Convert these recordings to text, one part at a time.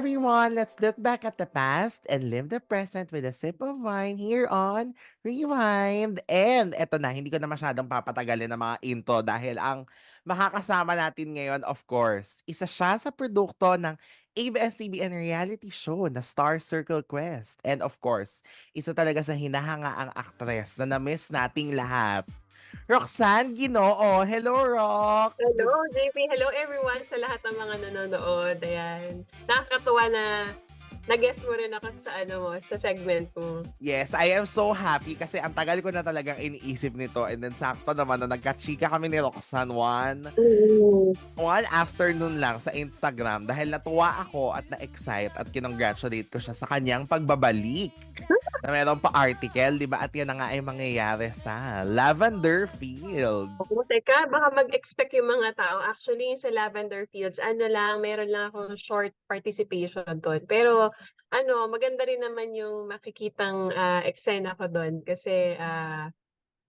everyone, let's look back at the past and live the present with a sip of wine here on Rewind. And eto na, hindi ko na masyadong papatagalin ng mga intro dahil ang makakasama natin ngayon, of course, isa siya sa produkto ng ABS-CBN reality show na Star Circle Quest. And of course, isa talaga sa hinahangaang aktres na na-miss nating lahat. Roxanne Ginoo. Hello, Rox! Hello, JP. Hello, everyone sa lahat ng mga nanonood. Ayan. Nakakatuwa na na-guess mo rin ako sa sa segment mo. Yes, I am so happy kasi ang tagal ko na talagang iniisip nito and then sakto naman na nagka-chika kami ni Roxanne Mm. one afternoon lang sa Instagram dahil natuwa ako at na-excite at kinongratulate ko siya sa kanyang pagbabalik. Na meron pa article, di ba? At yan na nga ay mangyayari sa Lavender Oo, Fields. teka, baka mag-expect yung mga tao. Actually, sa Lavender Fields, meron lang akong short participation doon. Pero, maganda rin naman yung makikitang eksena ko doon. Kasi,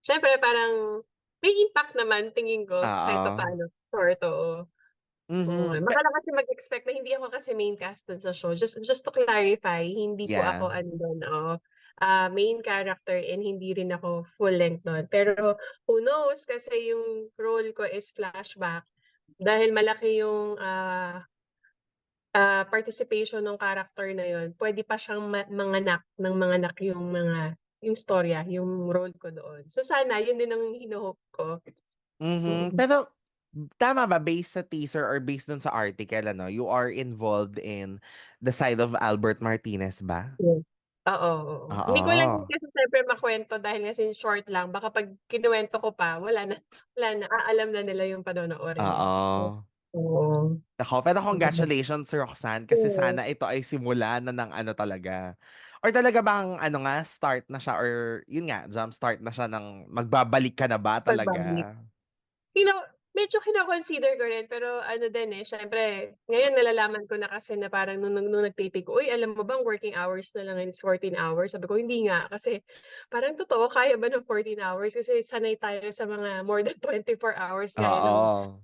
syempre, parang may impact naman, tingin ko, kahit pa Oo. paano. Short, oo. Oo, Mhm. baka lang kasi mag-expect na hindi ako kasi main cast dun sa show. Just to clarify, hindi po Yeah. ako dun, main character and hindi rin ako full length dun. Pero who knows kasi yung role ko is flashback dahil malaki yung, participation ng character na yun, puwede pa siyang manganak yung storya, yung role ko doon. So sana yun din ang hino-hope ko. Mhm. Mm. Pero tama ba based sa teaser or based dun sa article you are involved in the side of Albert Martinez ba? Yes. Oo, oo. Hindi ko lang din Oo. kasi siyempre makuwento dahil kasi short lang baka 'pag kinuwento ko pa wala na, aalam na nila yung panonoorin, eh. So Oo. oo. Pero Mm. congratulations, Roxanne, kasi sana Yes, ito ay simula na ng talaga. Or talaga bang nga, start na siya or yun nga, jump start na siya ng magbabalik ka na ba pagbabalik. talaga? Kino Medyo kino-consider ko rin pero din, siyempre ngayon nalalaman ko na kasi na parang nung nagtipid ko, "Uy, alam mo bang working hours na lang ngayon is 14 hours?" Sabi ko, "Hindi nga." Kasi parang totoo kaya ba ng 14 hours kasi sanay tayo sa mga more than 24 hours gaya ng Oo.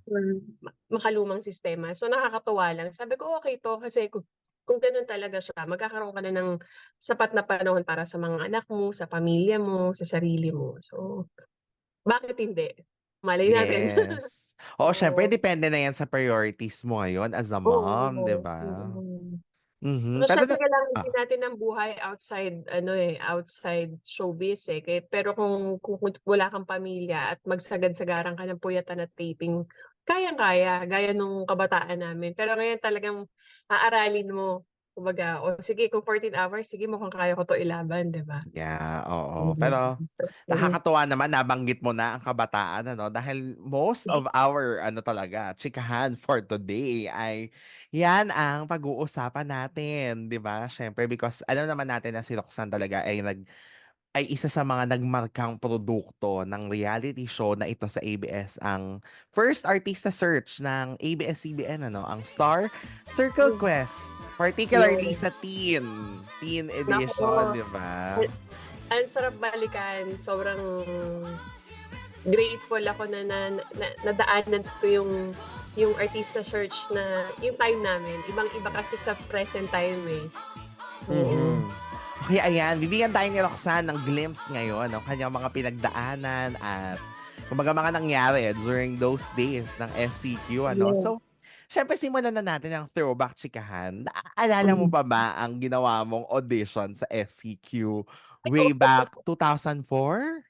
makalumang sistema. So nakakatuwa lang. Sabi ko, "Okey 'to." Kasi kung gano'n talaga siya magkakaroon ka na ng sapat na panahon para sa mga anak mo, sa pamilya mo, sa sarili mo. So bakit hindi? Malay natin. Yes. Oo, syempre Oo. depende na yan sa priorities mo ngayon as a mom, 'di Oo, ba? mm. Mhm. Saka Pero siyempre kailangan din ah, natin ng buhay outside outside showbiz, eh. Pero kung wala kang pamilya at magsagad-sagaran ka ng puyatan at taping, kayang-kaya, gaya nung kabataan namin. Pero ngayon talagang aaralin mo. Kumbaga, "O sige kung 14 hours, sige mukhang kaya ko 'to ilaban." 'Di ba? yeah, oo. Mm. Pero nakakatuwa naman nabanggit mo na ang kabataan dahil most of our talaga chikahan for today ay yan ang pag-uusapan natin, 'di ba? Syempre because alam naman natin na si Roxanne talaga ay isa sa mga nagmarkang produkto ng reality show na ito sa ABS, ang first artista search ng ABS-CBN ang Star Circle Quest, particularly Yes. sa teen Naku, edition, 'di ba? ang sarap balikan. Sobrang grateful ako na nadaanan ko yung artista search na yung time namin. Ibang-iba kasi sa present time, eh. Oo. Mhm. Okay, ayan, bibigyan tayo ni Roxanne ng glimpse ngayon ng kanyang mga pinagdaanan at kumbaga mga nangyari during those days ng SCQ, Yes. So, syempre simulan na natin ang throwback chikahan. Naaalala mo Mm. pa ba ang ginawa mong audition sa SCQ Ay, way oo. back 2004?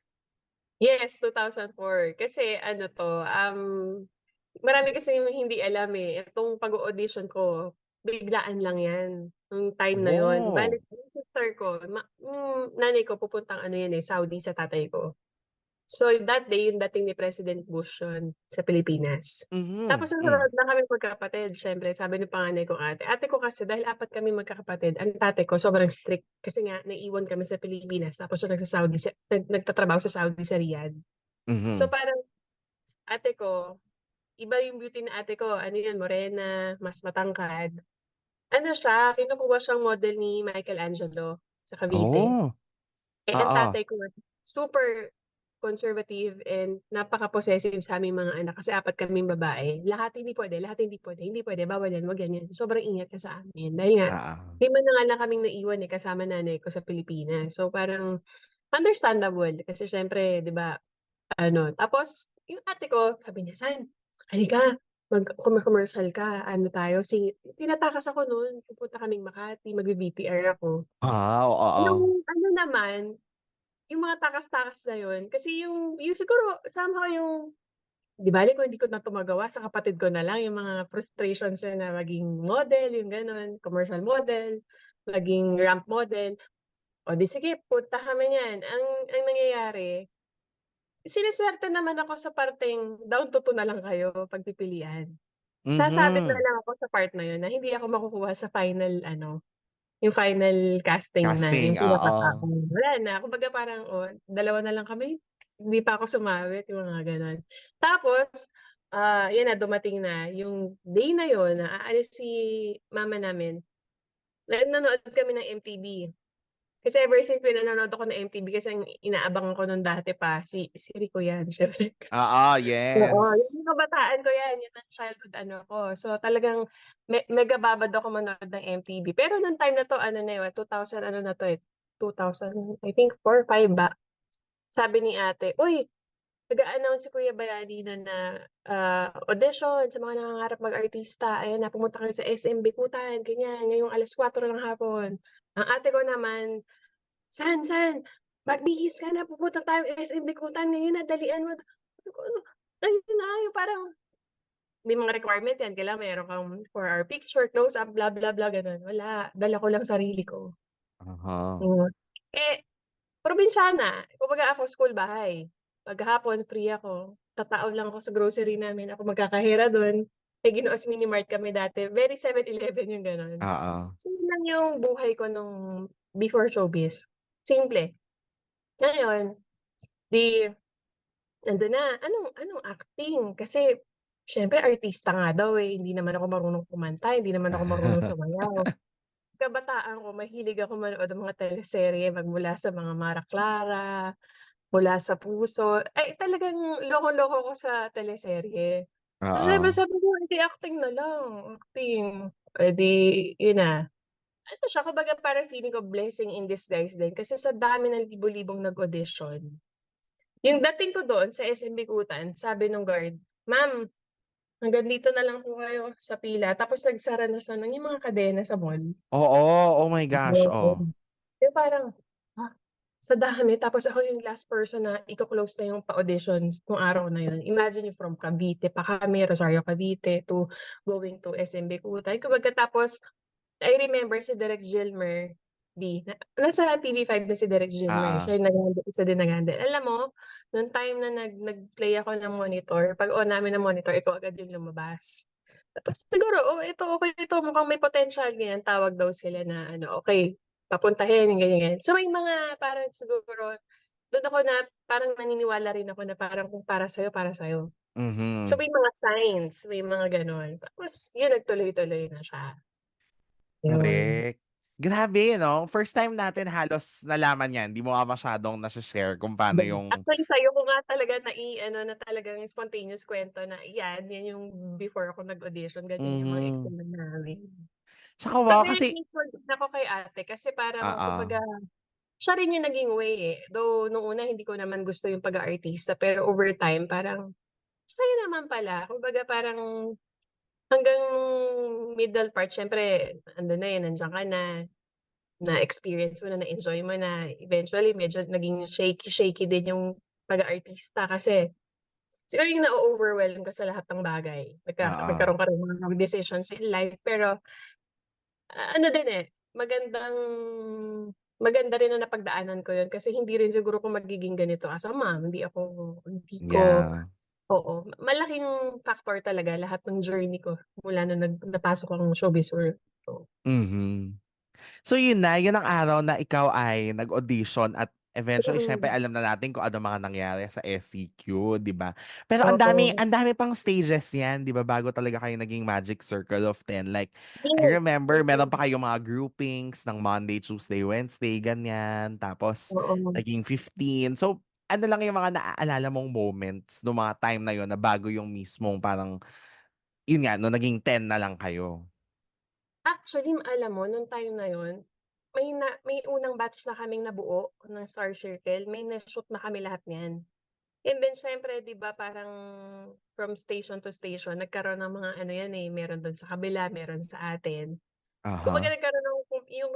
Yes, 2004. Kasi marami kasing hindi alam, eh. Itong pag-o-audition ko, biglaan lang 'yan, nung time na yun. Bale Oh. yung sister ko nanay ko pupuntang Saudi sa tatay ko. So, that day yung dating ni President Bush yun sa Pilipinas. Mhm, Tapos ang hmm. sunod na kaming magkakapatid siyempre sabi ng panganay kong ate. Ate ko kasi dahil 4 kaming magkakapatid, ang tatay ko sobrang strict kasi nga naiiwan kami sa Pilipinas tapos siya nagtatrabaho sa Saudi sa Riyadh. So, Mhm. parang ate ko, iba yung beauty ng ate ko, morena, mas matangkad. Kinukuha siyang model ni Michelangelo sa Cavite. Oh, Eh, ang oo. tatay ko super conservative and napaka-possessive sa aming mga anak kasi 4 kaming babae. Lahat hindi puwede, hindi puwede, bawal yan, 'wag ganyan. Sobrang ingat niya sa amin dahil nga Oo. 5 na nga lang kaming naiwan, eh, kasama nanay ko sa Pilipinas. So, parang understandable kasi siyempre 'di ba ano, tapos yung ate ko sabi niya, "San, halika commercial ka, ano tayo tinatakas ako nun, pupunta kaming Makati, magvi-VTR ako." Yung Oo. ano naman, yung mga takas-takas na yun kasi yung siguro somehow yung 'di bale kung hindi ko na 'to magawa sa kapatid ko na lang yung mga frustrations niya na maging model, yung gano'n, commercial model, maging ramp model. O di sige punta kami niyan. Ang nangyayari, sinusuwerte naman ako sa parteng down to 2 na lang kayo pagpipilian. Sasabit na Mhm. lang ako sa part na yun na hindi ako makukuha sa final ano, yung final casting na yung Casting, pinapatao, oo. wala na. Kumbaga parang, "Oh, dalawa na lang kami, hindi pa ako sumabit," yung mga gano'n. Tapos, yun na dumating na yung day na yun na aalis si mama namin, nanonood kami ng MTV. Kasi ever since pinanonood ako ng MTV kasi ang inaabangan ko nun dati pa si Rico yan siyempre. Oo, Oo, yes. yung kabataan ko yan, yan ang childhood ano ko. So talagang mega babad ako manood ng MTV. Pero nung time na 'to ano na yun, 2000 ano na 'to, eh, 2000 I think 4, 5 ba. Sabi ni ate, "Uy, nag-a-announce si Kuya Bayani audition sa mga nangangarap mag-artista. Ayan na, pumunta kayo sa SM Bikutan, ganyan, ngayong 4:00 ng hapon." Ang ate ko naman, "San, magbihis ka na, pupunta tayong SM Bikutan ngayon na, dalian mo." Sabi ko, "Ano, ayun na," yung parang may mga requirement yan, kailangan meron kang 4-hour picture, close up, blah, blah, blah, gano'n. Wala, dala ko lang sarili ko. Uh-huh. Hmm. Eh, probinsyana, kumbaga ako school, bahay. Pagka free ako, tataon lang ako sa grocery namin, ako magkakahira dun. May Ginoos Mini Mart kami dati, very 7-Eleven yung gano'n. Oo. So, yun lang yung buhay ko nung before showbiz, simple. Ngayon, 'di nandun na, anong acting? Kasi siyempre artista nga daw, eh, hindi naman ako marunong kumanta, hindi naman ako marunong sumayaw. Kabataan ko mahilig ako manood ng mga teleserye magmula sa mga Mara Clara, Mula sa Puso, ay talagang lokong-loko ako sa teleserye. So, siyempre Oo. sabi ko, "Eh, di acting na lang, acting." Eh, di yun na. Ano siya kumbaga parang feeling ko blessing in disguise din kasi sa dami ng libo-libong nag-audition, yung dating ko doon sa SM Bikutan sabi nung guard, "Ma'am, hanggang dito na lang po kayo sa pila." Tapos nagsara na siya ng yung mga kadena sa mall. Oo, oh my gosh, Oo. oh. Yung parang, ah, sa dami tapos ako yung last person na iko-close na yung pa-auditions nung araw na yun. Imagine yung from Cavite pa kami, Rosario, Cavite to going to SM Bikutan. Kumbaga tapos I remember si Direk Jilmer nasa TV5 na si Direk Jilmer, Oo. siya yung isa din nag-handle. Alam mo, nung time na nag-play ako ng monitor, 'pag on namin ng monitor, ikaw agad yung lumabas. Tapos siguro, "Oh, ito okey ito, mukhang may potential," ganyan. Tawag daw sila na ano, okey, papuntahin, ganyan, ganyan. So may mga parang siguro dun ako na parang naniniwala rin ako na parang kung para sa'yo, para sa'yo. So Mhm. may mga signs, may mga gano'n. Tapos yun, nagtuloy-tuloy na siya, yun. Correct. Grabe 'no, first time natin halos nalaman 'yan, 'di mo nga masyadong nashi-share kung paano yung Actually sa'yo ko nga talaga nai-ano na talagang spontaneous kwento na yan yung before ako nag-audition, ganyan yung mga mhm. eksena namin. Tsaka So wow, very kasi grateful din ako kay ate kasi parang oo. kumbaga siya rin yung naging way, eh. Though nung una hindi ko naman gusto yung pag-aartista pero over time parang, sa'yo naman pala. Kumbaga parang hanggang middle part siyempre andun na, eh, nandiyan ka na, na-experience mo na, na-enjoy mo na. Eventually medyo naging shaky-shaky din yung pag-aartista kasi siguro yung na-o-overwhelm ka sa lahat ng bagay. Oo. Nagkaroon ka rin ng mga decisions in life pero, ano din, eh, maganda rin na napagdaanan ko yun kasi hindi rin siguro ako magiging ganito as a mom, hindi ko Yeah. oo, malaking factor talaga lahat ng journey ko mula nung napasok akong showbiz world, so Mhm. So yun ang araw na ikaw ay nag-audition at eventually siyempre mm, alam na natin kung ano mga nangyari sa SCQ, 'di ba? Pero oo. ang dami pang stages 'yan, 'di ba, bago talaga kayo naging Magic Circle of 10. Like, I Yes, remember meron mm, pa kayong mga groupings ng Monday, Tuesday, Wednesday, ganyan. Tapos oo, naging 15. So, ano lang yung mga naaalala mong moments nung mga time na yun na bago yung mismong parang, yun nga, nung naging 10 na lang kayo? Actually, alam mo nung time na yun, may unang batch na kaming nabuo ng Star Circle, may na-shoot na kami lahat niyan. And then siyempre 'di ba parang from station to station nagkaroon ng mga ano yan, eh, meron dun sa kabila, meron sa atin. Kumbaga Aha. nagkaroon ng yung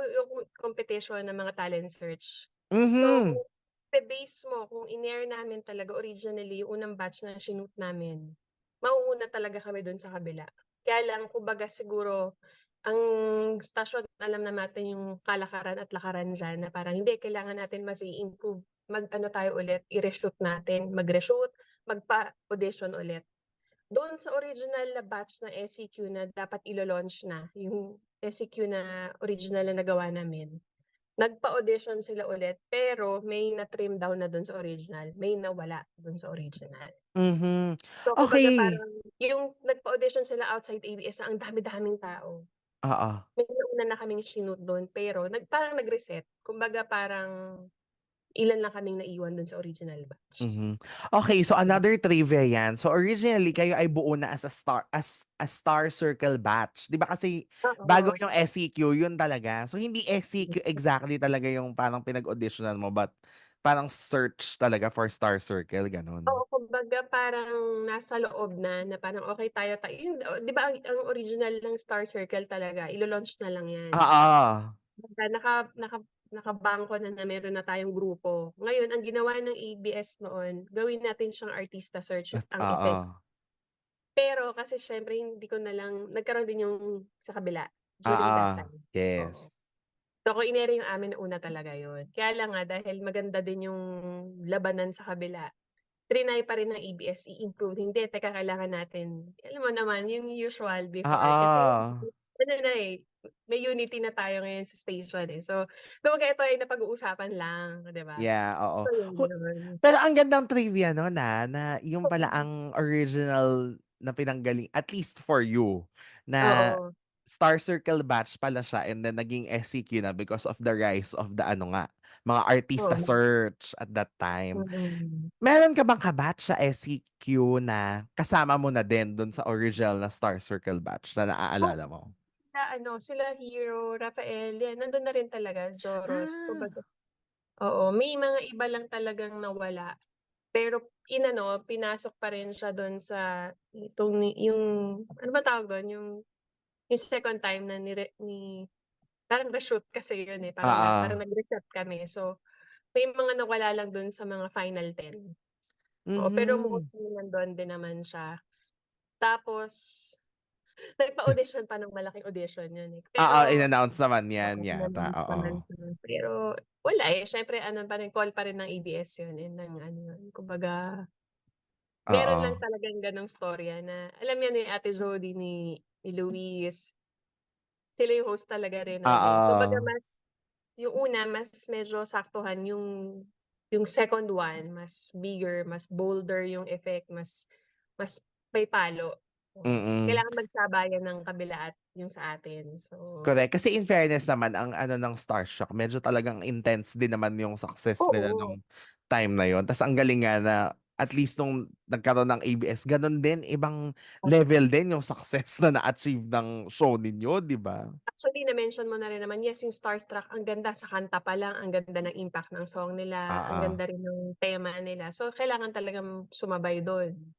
competition ng mga talent search. So, Mhm. kung ibe-base mo kung in-air namin talaga originally yung unang batch na shinoot namin, mauuna talaga kami dun sa kabila. Kaya lang kumbaga siguro ang stasyon alam na natin yung kalakaran at lakaran diyan na parang hindi kailangan natin mas i-improve, mag-ano tayo ulit, i-reshoot natin, mag-reshoot, magpa-audition ulit. Doon sa original na batch ng SCQ na dapat ilo-launch na, yung SCQ na original na nagawa namin, nagpa-audition sila ulit pero may na-trim down na dun sa original, may nawala dun sa original. Mhm. So kumbaga Okey. parang yung nagpa-audition sila outside ABS ang dami-daming tao. Oo. May nauna na kaming shinoot dun pero parang nag-reset. Kumbaga parang ilan lang kaming naiwan dun sa original batch. Mhm. Okay, so another trivia yan. So originally kayo ay buo na as a Star Circle batch. 'Di ba kasi bago Oo. yung SCQ yun talaga. So hindi SCQ exactly talaga yung parang pinag-auditionan mo but parang search talaga for Star Circle, Oo, gano'n? kumbaga parang nasa loob na parang okey tayo yung 'di ba ang original ng Star Circle talaga ilo-launch na lang 'yan. Oo. Kumbaga nakabangko na meron na tayong grupo. Ngayon ang ginawa ng ABS noon, gawin natin siyang artista search ang event. Oo. Pero kasi siyempre hindi ko na lang nagkaroon din yung sa kabila during Oo. that time, oo. Yes. So kung inere yung amin una talaga yun. Kaya lang nga dahil maganda din yung labanan sa kabila, triny pa rin ng ABS i-improve, hindi teka kailangan natin alam mo naman yung usual before kasi Oo. ano na, eh, may unity na tayo ngayon sa station, eh. So, kumbaga ito ay napag-uusapan lang, 'di ba? Yeah, oo. So yun gano'n. Pero ang gandang trivia nun, na yung pala ang original na pinanggaling at least for you, na Oo, Star Circle batch pala siya and then naging SCQ na because of the rise of the ano nga, mga artista oo, search at that time. mm. Meron ka bang ka-batch sa SCQ na kasama mo na din dun sa original na Star Circle batch na Oo, naaalala mo? sila Hero, Rafael, 'yan nandun na rin talaga, Joros, Ah, kumbaga oo, may mga iba lang talagang nawala. Pero pinasok pa rin siya dun sa yung ano ba tawag dun, yung second time na parang reshoot kasi yun, eh, parang oo. nag-reset kami. So, may mga nawala lang dun sa mga final 10. Oo, pero Mhm. mostly nandun din naman siya. Tapos nagpa-audition pa ng malaking audition yun, eh. Oo, Pero in-announce naman yan oo, yata, in-announce oo. naman siya. Pero wala, eh, siyempre ano pa rin, call pa rin ng ABS yun, eh, ng ano yun, kumbaga meron lang Oo. talagang gano'ng storya na alam yan ni Ate Jody, ni Luis, sila yung host talaga rin nun, eh. Kumbaga Oo. yung una mas medyo saktuhan yung second one mas bigger, mas bolder yung effect, mas mas may palo. Oo, Mm. kailangan magsabayan ng kabila at yung sa atin. So Correct. Kasi in fairness naman, ang ano ng Starstruck, medyo talagang intense din naman yung success nila oo, nung time na yon. Tas ang galing nga na at least nung nagkaroon ng ABS, ganun din, ibang level din yung success na na-achieve ng show ninyo, di ba? actually na-mention mo na rin naman, yes, yung Starstruck ang ganda sa kanta pa lang, ang ganda ng impact ng song nila, ang Oo. ganda rin ng tema nila. So kailangan talagang sumabay dun.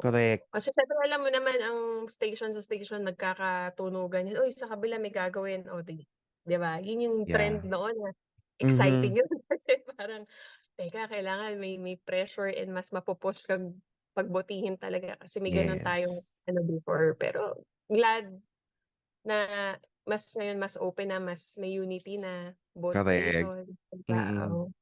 Correct. Kasi siyempre alam mo naman ang station sa station nagkakatunugan yan, "Uy, sa kabila may gagawin." Oh, 'di ba? Yun yung trend Yeah. noon na exciting Mhm. yun kasi parang, teka kailangan may pressure and mas mapu-push kang pagbutihin talaga kasi may ganon tayong Yes. ano before. Pero glad na ngayon mas open na, mas may unity na both Correct. station, 'di ba? Mm. Oo.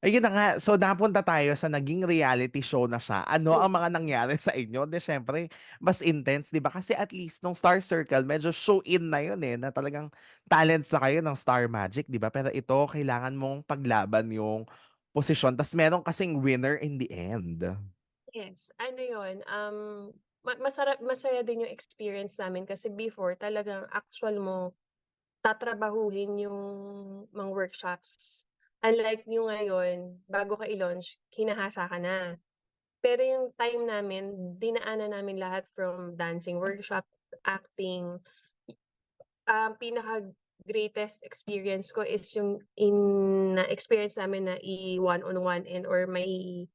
Ayun na nga, so napunta tayo sa naging reality show na siya. Ano ang mga Mm. nangyari sa inyo? 'Di siyempre mas intense, 'di ba? Kasi at least nung Star Circle medyo show in na yun, eh, na talagang talent sa kayo ng Star Magic, 'di ba? Pero ito kailangan mong paglaban yung posisyon ta's meron kasing winner in the end. Yes, ano yun, masaya din yung experience namin kasi before talagang actual mo tatrabahuhin yung mga workshops. Unlike niyo ngayon, bago ka i-launch hinahasa ka na. Pero yung time namin dinaanan namin lahat from dancing workshop, acting. Pinaka-greatest experience ko is yung na-experience namin na one-on-one or may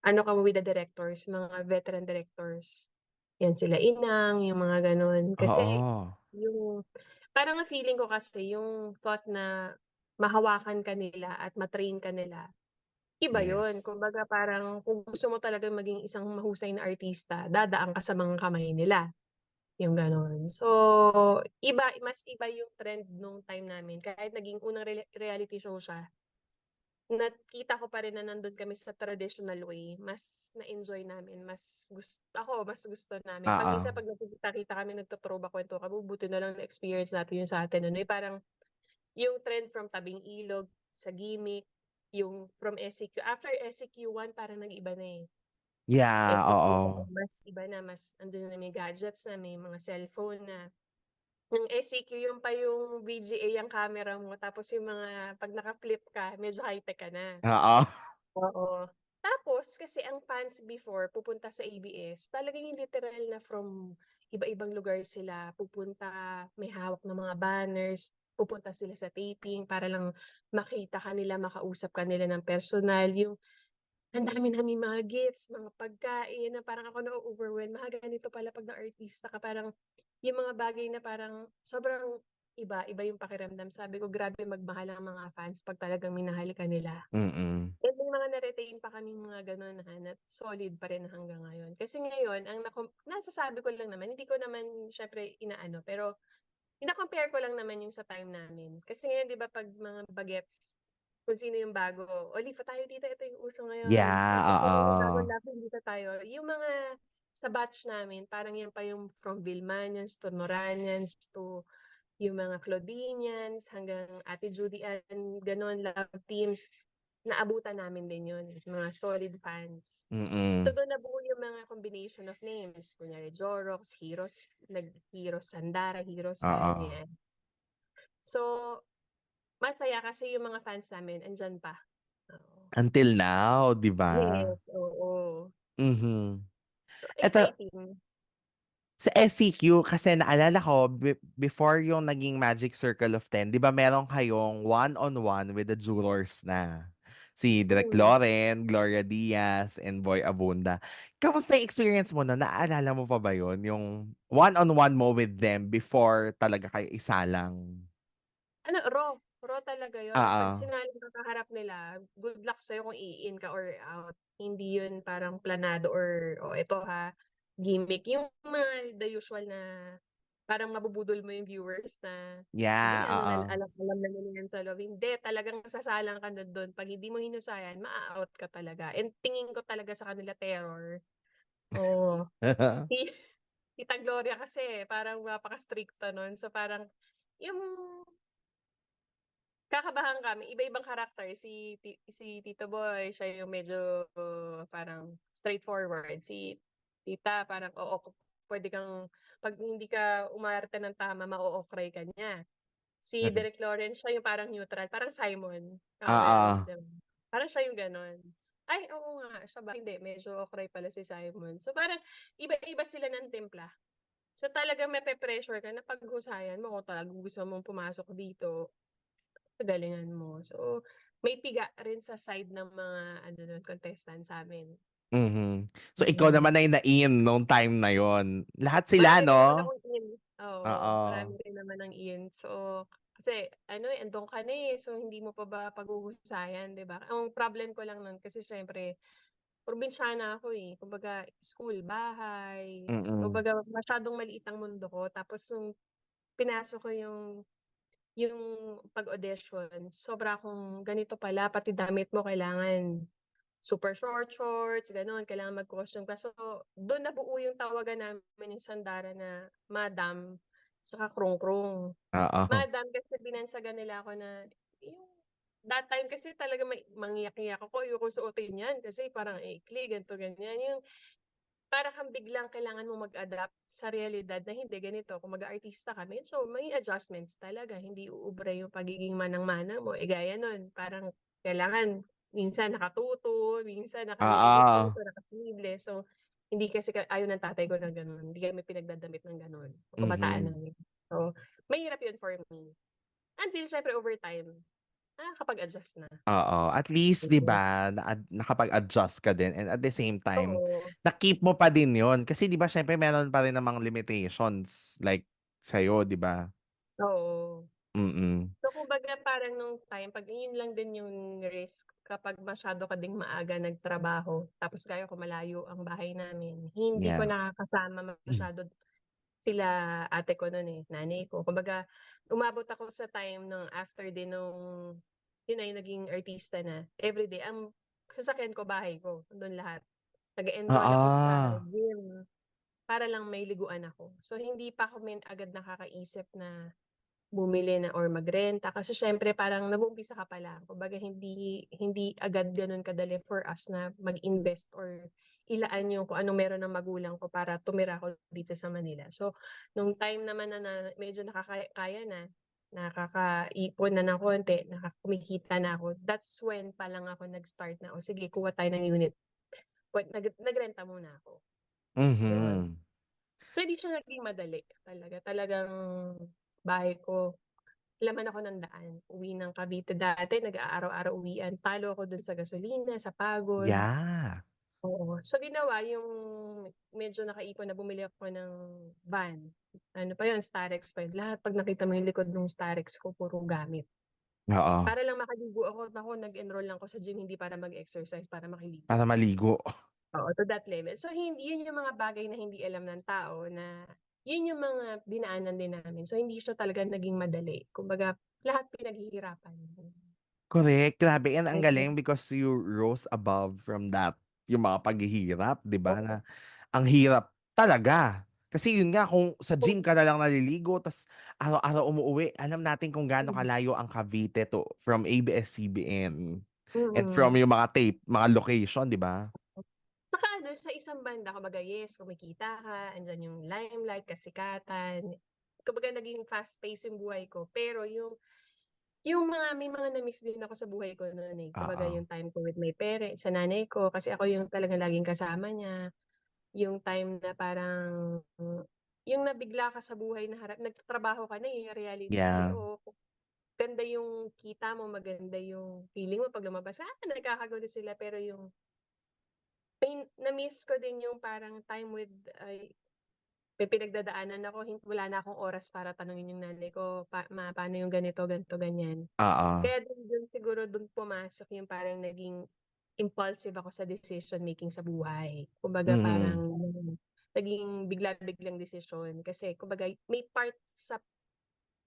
ano kami with the directors, mga veteran directors. 'Yan sila Inang, yung mga gano'n. Kasi Oo. yung parang ang feeling ko kasi yung thought na mahawakan ka nila at ma-train ka nila, iba yun. Yes. Kumbaga parang kung gusto mo talagang maging isang mahusay na artista, dadaan ka sa mga kamay nila. Yung gano'n. So, mas iba yung trend nung time namin kahit naging unang reality show siya, nakita ko pa rin na nandun kami sa traditional way, mas na-enjoy namin, mas gusto namin. Oo. Minsan 'pag nagkikita-kita kami nagto-throwback kuwentuhan kami, buti na lang na-experience natin yung sa'tin ano, parang yung trend from Tabing Ilog sa Gimik, yung from SCQ. After SCQ 1 parang nag-iba na, eh. Yeah, SCQ oo. mas iba na, mas andun na may gadgets na, may mga cellphone na. Yung SCQ yun pa yung VGA ang camera mo tapos yung mga 'pag naka-flip ka medyo high-tech ka na. Oo. Oo. Tapos kasi ang fans before pupunta sa ABS talagang yung literal na from iba-ibang lugar sila pupunta, may hawak na mga banners, pupunta sila sa taping para lang makita ka nila, makausap ka nila ng personal, yung ang dami naming mga gifts, mga pagkain na parang ako na-o-overwhelm, ganito pala 'pag na-artista ka parang yung mga bagay na parang sobrang iba yung pakiramdam. Sabi ko, "Grabe magmahal ang mga fans 'pag talagang minahal ka nila." Mm. And may mga na-retain pa kaming mga gano'n na solid pa rin hanggang ngayon. Kasi ngayon ang nasasabi ko lang naman, hindi ko naman siyempre inaano, pero ina-compare ko lang naman yung sa time namin. Kasi ngayon 'di ba 'pag mga bagets, kung sino yung bago, "O lifa tayo dito, ito yung uso ngayon. O Yeah, kung sino yung bagong oo. laban dito tayo." Yung mga sa batch namin parang yan pa yung from Villmanians to Noranians to yung mga Claudinians hanggang Ate Judy Ann, gano'n, Love Teams, naabutan namin din yun, mga solid fans. So, Mm. dun nabuo yung mga combination of names, kunyari Jorox, Heroes Sandara, Heroes Oo. ganyan. So, masaya kasi yung mga fans namin andiyan pa, oo. Until now, 'di ba? Yes, oo. Mhm. Eto, Exciting. sa SCQ kasi naalala ko before yung naging Magic Circle of 10, 'di ba meron kayong one-on-one with the jurors na? Si Direk Hmm. Loren, Gloria Diaz, and Boy Abunda. Kamusta yung experience mo na? Naalala mo pa ba yun? Yung one-on-one mo with them before talaga kayo isalang? Ano, raw talaga yun. 'Pag Oo. sinalin ka kaharap nila, good luck sa'yo kung i-in ka or out. Hindi yun parang planado or, "Oh, eto ha, gimmick." Yung mga the usual na parang mabubudol mo yung viewers na, "Sige Yeah, na, ano na oo. alam na nila yan sa loob." Hindi, talagang sasalang ka na dun. 'Pag hindi mo hinusayan, maa-out ka talaga and tingin ko talaga sa kanila terror. Oo. Si Tita Gloria kasi parang napaka-strikto nun. So, parang yung kakabahan kami, iba-ibang karakter si Tito Boy siya yung medyo parang straightforward, si Tita parang puwede kang 'pag hindi ka umarte ng tama ma-o-okray ka niya. Si Derek Lawrence siya yung parang neutral, parang Simon Oo. Cowell, gano'n. Parang siya yung gano'n. Ay, oo nga, siya ba hindi medyo okray pala si Simon. So, parang iba-iba sila ng timpla. So, talagang mape-pressure ka na paghusayan mo kung talagang gusto mong pumasok dito. Kagalingan mo. So, may piga rin sa side ng mga ano nun, contestant sa'min. Mhm. So, ikaw Mm. naman ay na-in nung time na yon. Lahat sila, Marami rin naman 'no? akong in, oo, marami Oo. rin naman ang in. So, kasi ano, eh, andun ka na, eh, so hindi mo pa ba paghuhusayan, 'di ba? Ang problem ko lang nun kasi siyempre probinsyana ako, eh, kumbaga school, bahay, Mm. kumbaga masyadong maliit ang mundo ko tapos nung pinasok ko yung pag-audition, sobra akong ganito pala, pati damit mo kailangan super short shorts, gano'n, kailangan mag-costume ka. So, dun nabuo yung tawagan namin ni Sandara na Madam tsaka Krungkrung. Oo. Madam kasi binansagan nila ako na yung that time kasi talagang mangiyak-ngiyak ako, ayokong suotin 'yan kasi parang ikli, ganito, ganyan. Yung para kang biglang kailangan mong mag-adapt sa realidad na hindi ganito, kung mag-aartista ka medyo may adjustments talaga, hindi uubra yung pagiging manang-manang mo, eh, gaya nun parang kailangan minsan nakatuto, minsan nakalinis Oo. dito, nakaslible. So, hindi kasi ayaw ng tatay ko ng gano'n, hindi kami pinagdadamit ng gano'n, nung kabataan Mhm. namin. So, mahirap 'yun for me. Until siyempre over time, nakakapag-adjust na. Oo, at least 'di Mm. ba, nakapag-adjust ka din and at the same time, Oo, na-keep mo pa din 'yon. Kasi 'di ba siyempre meron pa rin namang limitations like sa'yo, 'di ba? oo. Mm. So, kumbaga parang nung time 'pag yun lang din yung risk kapag masyado ka ding maaga nagtrabaho, tapos gaya ko malayo ang bahay namin, hindi ko Yeah. nakakasama masyado sila ate ko nun, nanay ko. Kumbaga umabot ako sa time ng after din nung yun na yung naging artista na, everyday ang sasakyan ko bahay ko, dun lahat. Nag-e-enroll ako sa Oo. gym para lang may liguan ako. So, hindi pa kami agad nakakaisip na bumili na or magrenta kasi siyempre parang nag-uumpisa ka pa lang. Kumbaga hindi hindi agad gano'n kadali for us na mag-invest or ilaan yung kung anong meron ng magulang ko para tumira ako dito sa Manila. So, nung time naman na medyo kaya na, nakakaipon na ng konti, kumikita na ako, that's when pa lang ako nag-start na, "O sige kuha tayo ng unit." Nagrenta muna ako, gano'n. Mhm. So, hindi siya naging madali talaga. Talagang bahay ko laman ako ng daan, uwi ng Cavite dati nag-aaraw-araw uwian, talo ako dun sa gasolina, sa pagod, Yeah. oo. So ginawa yung medyo nakaipon na bumili ako ng van, ano pa yun Starex pa yun, lahat 'pag nakita mo yung likod nung Starex ko puro gamit. Oo, Para lang makaligo ako, naku nag-enroll lang ako sa gym hindi para mag-exercise, para makiligo. para maligo. Oo, to that level. So yun yung mga bagay na hindi alam ng tao na yun yung mga dinaanan din namin. So hindi siya talaga naging madali, kumbaga lahat pinaghihirapan. Correct, grabe and ang Mm. galing because you rose above from that, yung mga paghihirap, 'di ba, na Oo, ang hirap talaga. Kasi yun nga kung sa gym oo. ka na lang naliligo ta's araw-araw umuuwi, alam natin kung gaano Mm, kalayo ang Cavite to from ABS-CBN and from mm. yung mga location, 'di ba? Tsaka ano sa isang banda kumbaga yes, kumikita ka, andiyan yung limelight, kasikatan, kumbaga naging fast pace yung buhay ko. Pero yung may mga na-miss din ako sa buhay ko no'n, kumbaga Oo, yung time ko with my parents, sa nanay ko kasi ako yung talagang laging kasama niya. Yung time na parang yung nabigla ka sa buhay na nagtatrabaho ka na, reality, yeah, oo, ganda yung kita mo, maganda yung feeling mo 'pag lumabas, nagkakagulo sila pero yung na-miss ko din yung parang time with may pinagdadaanan ako wala na akong oras para tanungin yung nanay ko, paano yung ganito, ganito, ganyan. oo, Kaya dun siguro dun pumasok yung parang naging impulsive ako sa decision making sa buhay. Kumbaga mm, parang naging bigla-biglang desisyon kasi kumbaga may part sa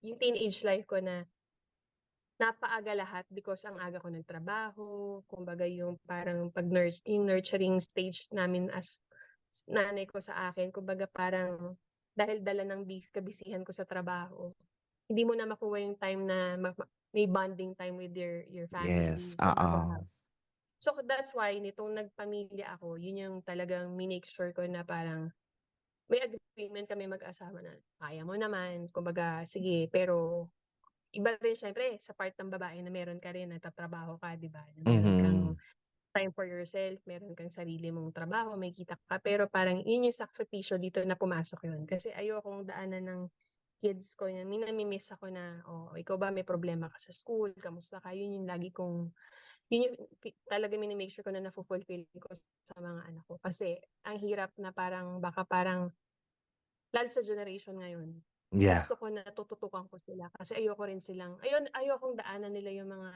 yung teenage life ko na napaaga lahat because ang aga ko nagtrabaho, kumbaga yung parang yung nurturing stage namin as nanay ko sa akin kumbaga parang dahil dala ng kabisihan ko sa trabaho, hindi mo na makuha yung time na may bonding time with your yes, family kumbaga. oo, So that's why nitong nagpamilya ako, yun yung talagang minake sure ko na parang may agreement kami mag-asawa na kaya mo naman, kumbaga sige pero iba rin siyempre sa part ng babae na meron ka rin nagtatrabaho ka 'di ba, na meron kang mhm, time for yourself, meron kang sarili mong trabaho, may kita ka, pero parang yun yung sakripisyo dito na pumasok yun. Kasi ayokong daanan ng kids ko na nami-miss ako na, "Oh, ikaw ba may problema ka sa school, kamusta ka?" Yun yung lagi kong yun yung talaga mini-make sure ko na nafo-fulfill ko sa mga anak ko. Kasi ang hirap na parang baka parang lalo sa generation ngayon, yeah, gusto ko na tututukan ko sila kasi ayoko rin silang ayokong daanan nila yung mga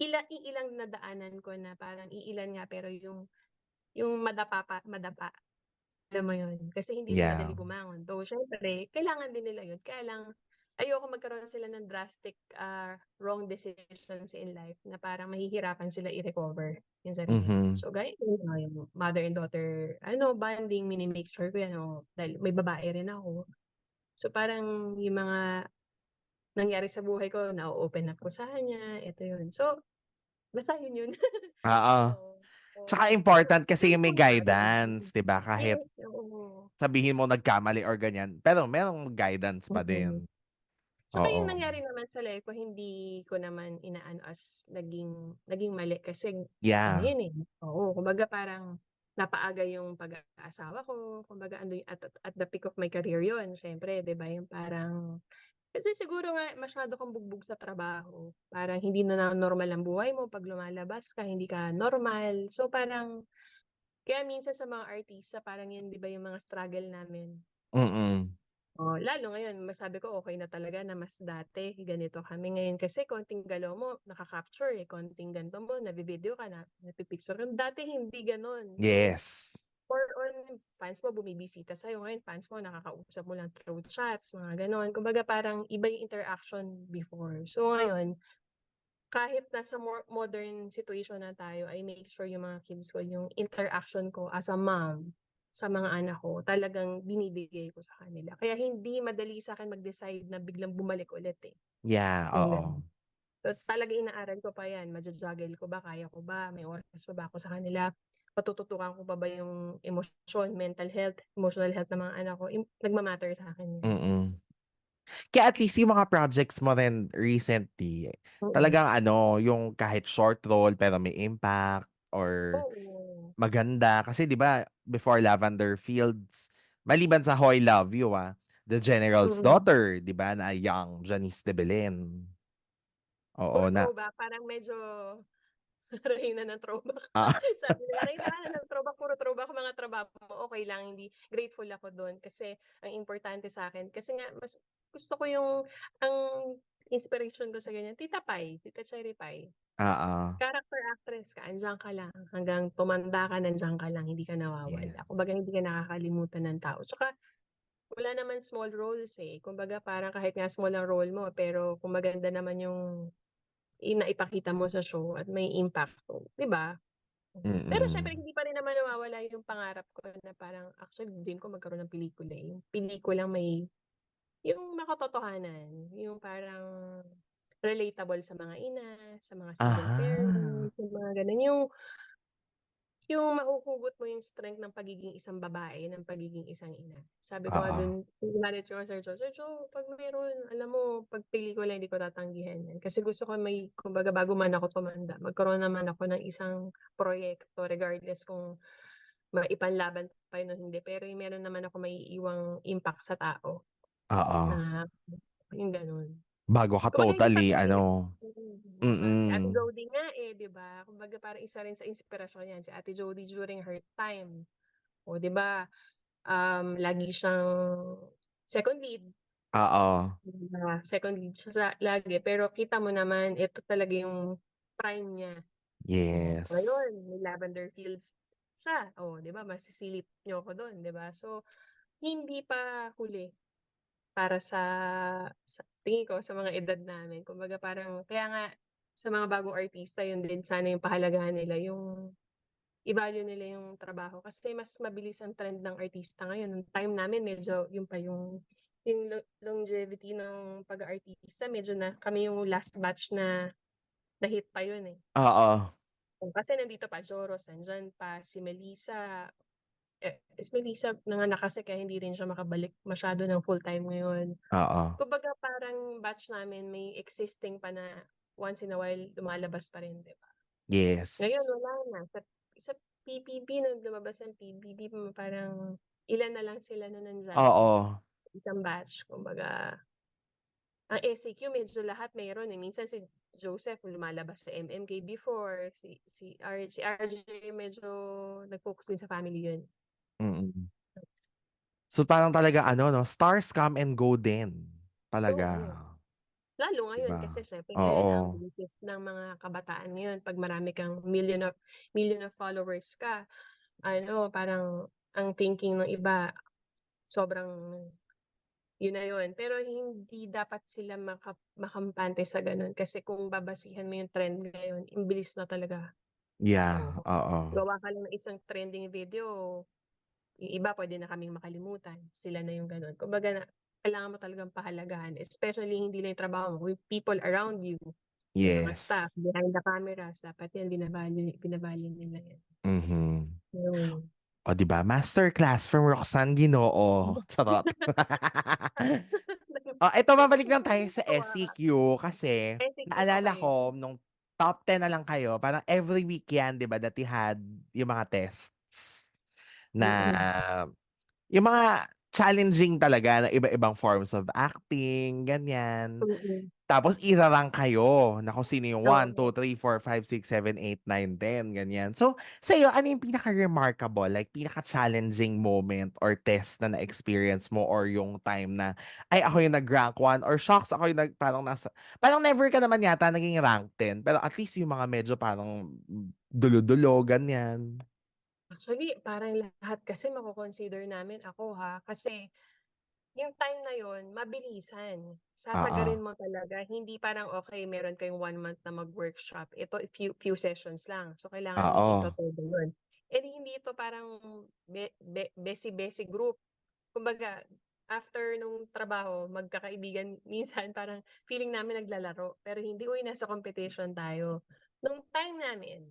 iilang na daanan ko na parang iilan nga pero yung madapa, alam mo yun? Kasi hindi rin yeah, madali bumangon. Though siyempre kailangan din nila yun, kaya lang ayoko magkaroon sila ng drastic, wrong decisions in life na parang mahihirapan sila i-recover yung sarili nila. mhm, So gaya nung yung mother and daughter bonding, mini-make sure ko yan, dahil may babae rin ako. So parang yung mga nangyari sa buhay ko na-o-open up ko sa kanya, ito yun. So basta yun yun. oo. Oo, Tsaka oo. Pero important kasi dun yung po may nakakatulong. guidance, 'di ba? Kahit Yes, oo. sabihin mo nagkamali or ganyan, pero merong guidance pa Mm. din. Tsaka yung Oo. nangyari naman sa life ko hindi ko naman inaano as naging mali kasi ano Yeah. yun, eh, oo, kumbaga parang napaaga yung pag-aasawa ko, kumbaga ando at the peak of my career yun siyempre 'di ba, yung parang kasi siguro nga masyado kang bugbog sa trabaho, parang hindi na normal ang buhay mo 'pag lumalabas ka hindi ka normal. So, parang kaya minsan sa mga artista parang yun 'di ba yung mga struggle namin. Mm. Oh, lalo ngayon masabi ko okey na talaga na mas dati ganito kami, ngayon kasi konting galaw mo naka-capture, eh, konting ganito mo navi-video ka na napi-picture ka, dati hindi gano'n. So, Yes. more on fans mo bumibisita sa'yo, ngayon fans mo nakakausap mo lang through chats, mga gano'n. Kumbaga parang iba yung interaction before. So ngayon, kahit nasa modern situation na tayo, I make sure yung mga kids ko yung interaction ko as a mom sa mga anak ko talagang binibigay ko sa kanila. Kaya hindi madali sa'kin mag-decide na biglang bumalik ulit, eh, Yeah, yung oo. gano'n. So, talagang inaaral ko pa 'yan, majujuggle ko ba, kaya ko ba, may oras pa ba ako sa kanila, matututukan ko pa ba yung emosyon, mental health, emotional health ng mga anak ko, nagma-matter sa'kin 'yan. Mm. Kaya at least yung mga projects mo rin recently, Mm. talagang ano, yung kahit short role pero may impact or Oo. maganda. Kasi 'di ba before Lavender Fields, maliban sa Hoy Love You, The General's Mm. Daughter, 'di ba, na young Janice de Belen. Oo Puro na throwback, parang medyo reyna ng throwback. ah, Sabi nila, "Reyna ka na ng throwback, puro throwback mga trabaho mo." Okey lang, hindi grateful ako dun kasi ang importante sa'kin kasi nga mas gusto ko yung ang inspiration ko sa ganyan, Tita Pai, Tita Cherry Pai. oo. Character actress ka, andiyan ka lang hanggang tumanda ka nandiyan ka lang, hindi ka Yes. nawawala. Kumbaga hindi ka nakakalimutan ng tao. Tsaka wala naman small roles, eh, kumbaga parang kahit nga small ang role mo pero kung maganda naman yung naipakita mo sa show at may impact, 'di ba? Pero siyempre Mm. hindi pa rin naman nawawala yung pangarap ko na parang actually dream ko magkaroon ng pelikula, eh, yung pelikulang may yung makatotohanan, yung parang relatable sa mga ina, sa mga single Aha. parents, yung mga gano'n. Yung mahuhugot mo yung strength ng pagiging isang babae, ng pagiging isang ina. Sabi ko nga Oo. dun, pinalit ko nga Sir Joe, "Sir Joe, 'pag meron alam mo 'pag pelikula hindi ko tatanggihan yan." Kasi gusto ko may kumbaga bago man ako tumanda, magkaroon naman ako ng isang proyekto regardless kung maipanlaban pa yun o hindi, pero yung meron naman ako maiiwang impact sa tao Oo. na yung gano'n. Bago ka Kung ano yung totally ipamimigay, ano, 'di ba? Si Ate mm. Jody nga, eh, 'di ba? Kumbaga parang isa rin sa inspirasyon niyan, si Ate Jody during her time. Oh, 'di ba, lagi siyang second lead, Oo. 'di ba? Second lead siya lagi, pero kita mo naman ito talaga yung prime niya. Oh, Yes. ngayon may Lavender Fields siya, oh, 'di ba masisilip niyo ako dun, 'di ba? So, hindi pa huli para sa tingin ko sa mga edad namin. Kumbaga parang kaya nga sa mga bagong artista yun din sana yung pahalagahan nila, yung i-value nila yung trabaho kasi mas mabilis ang trend ng artista ngayon. Nung time namin medyo yun pa yung longevity ng pag-aartista medyo na kami yung last batch na na-hit pa yun, eh. Oo. Kasi nandito pa Joros, nandiyan pa si Melissa, si Melissa nanganak kasi kaya hindi rin siya makabalik masyado ng full-time ngayon. Oo. Kumbaga parang batch namin may existing pa na once in a while lumalabas pa rin, 'di ba? Ngayon Yes. wala na, sa PBB nung lumabas ang PBB parang ilan na lang sila na nandiyan, Oo. isang batch. Kumbaga, ang SAQ medyo lahat meron, eh, minsan si Joseph lumalabas sa MMK before, si RJ medyo nag-focus din sa family yun. Mm. So, parang talaga ano 'no, stars come and go din, talaga, Oo, lalo 'di ngayon ba? kasi siyempre ngayon ang Oo. basis ng mga kabataan ngayon 'pag marami kang million of followers ka, ano parang ang thinking ng iba sobrang yun na yun. Pero hindi dapat sila makampante sa gano'n kasi kung babasihan mo yung trend ngayon, ang bilis na talaga. Yeah, Oo, oo. gawa ka lang ng isang trending video, yung iba puwede na kaming makalimutan, sila na yung gano'n. Kumbaga kailangan mo talagang pahalagahan, especially hindi lang yung trabaho mo, yung people around you, yung mga staff, Yes. behind the cameras, dapat yan bina-value nila yan. Mhm. Yun. Oh, 'di ba, masterclass from Roxanne Ginoo, charot. Oh, eto mabalik lang tayo sa Nakakatuwa. SEQ kasi SAQ, naalala okey. ko nung top 10 na lang kayo, parang every week yan 'di ba that you had yung mga tests na Mm, yung mga challenging talaga na iba-ibang forms of acting, ganyan. mm. Tapos ira-rank kayo na kung sino yung one Oo. two three four five six seven eight nine 10 ganyan. So, sa'yo, ano yung pinaka-remarkable, like pinaka-challenging moment or test na na-experience mo or yung time na, ay, ako yung nag-rank 1 or shocks, ako yung parang never ka naman yata naging rank 10 pero at least yung mga medyo parang dulo-dulo, ganyan. Actually, parang lahat kasi mako-consider namin ako ha, kasi yung time na yun mabilisan. Oo. Sasagarin mo talaga, hindi parang okey meron kayong 1 month na mag-workshop, ito few sessions lang. So, kailangan mong Oo. ito-todo yun. Eh, di hindi ito parang besi-besi group. Kumbaga, after nung trabaho magkakaibigan minsan parang feeling namin naglalaro, pero hindi, "Uy, nasa competition tayo." Nung time namin,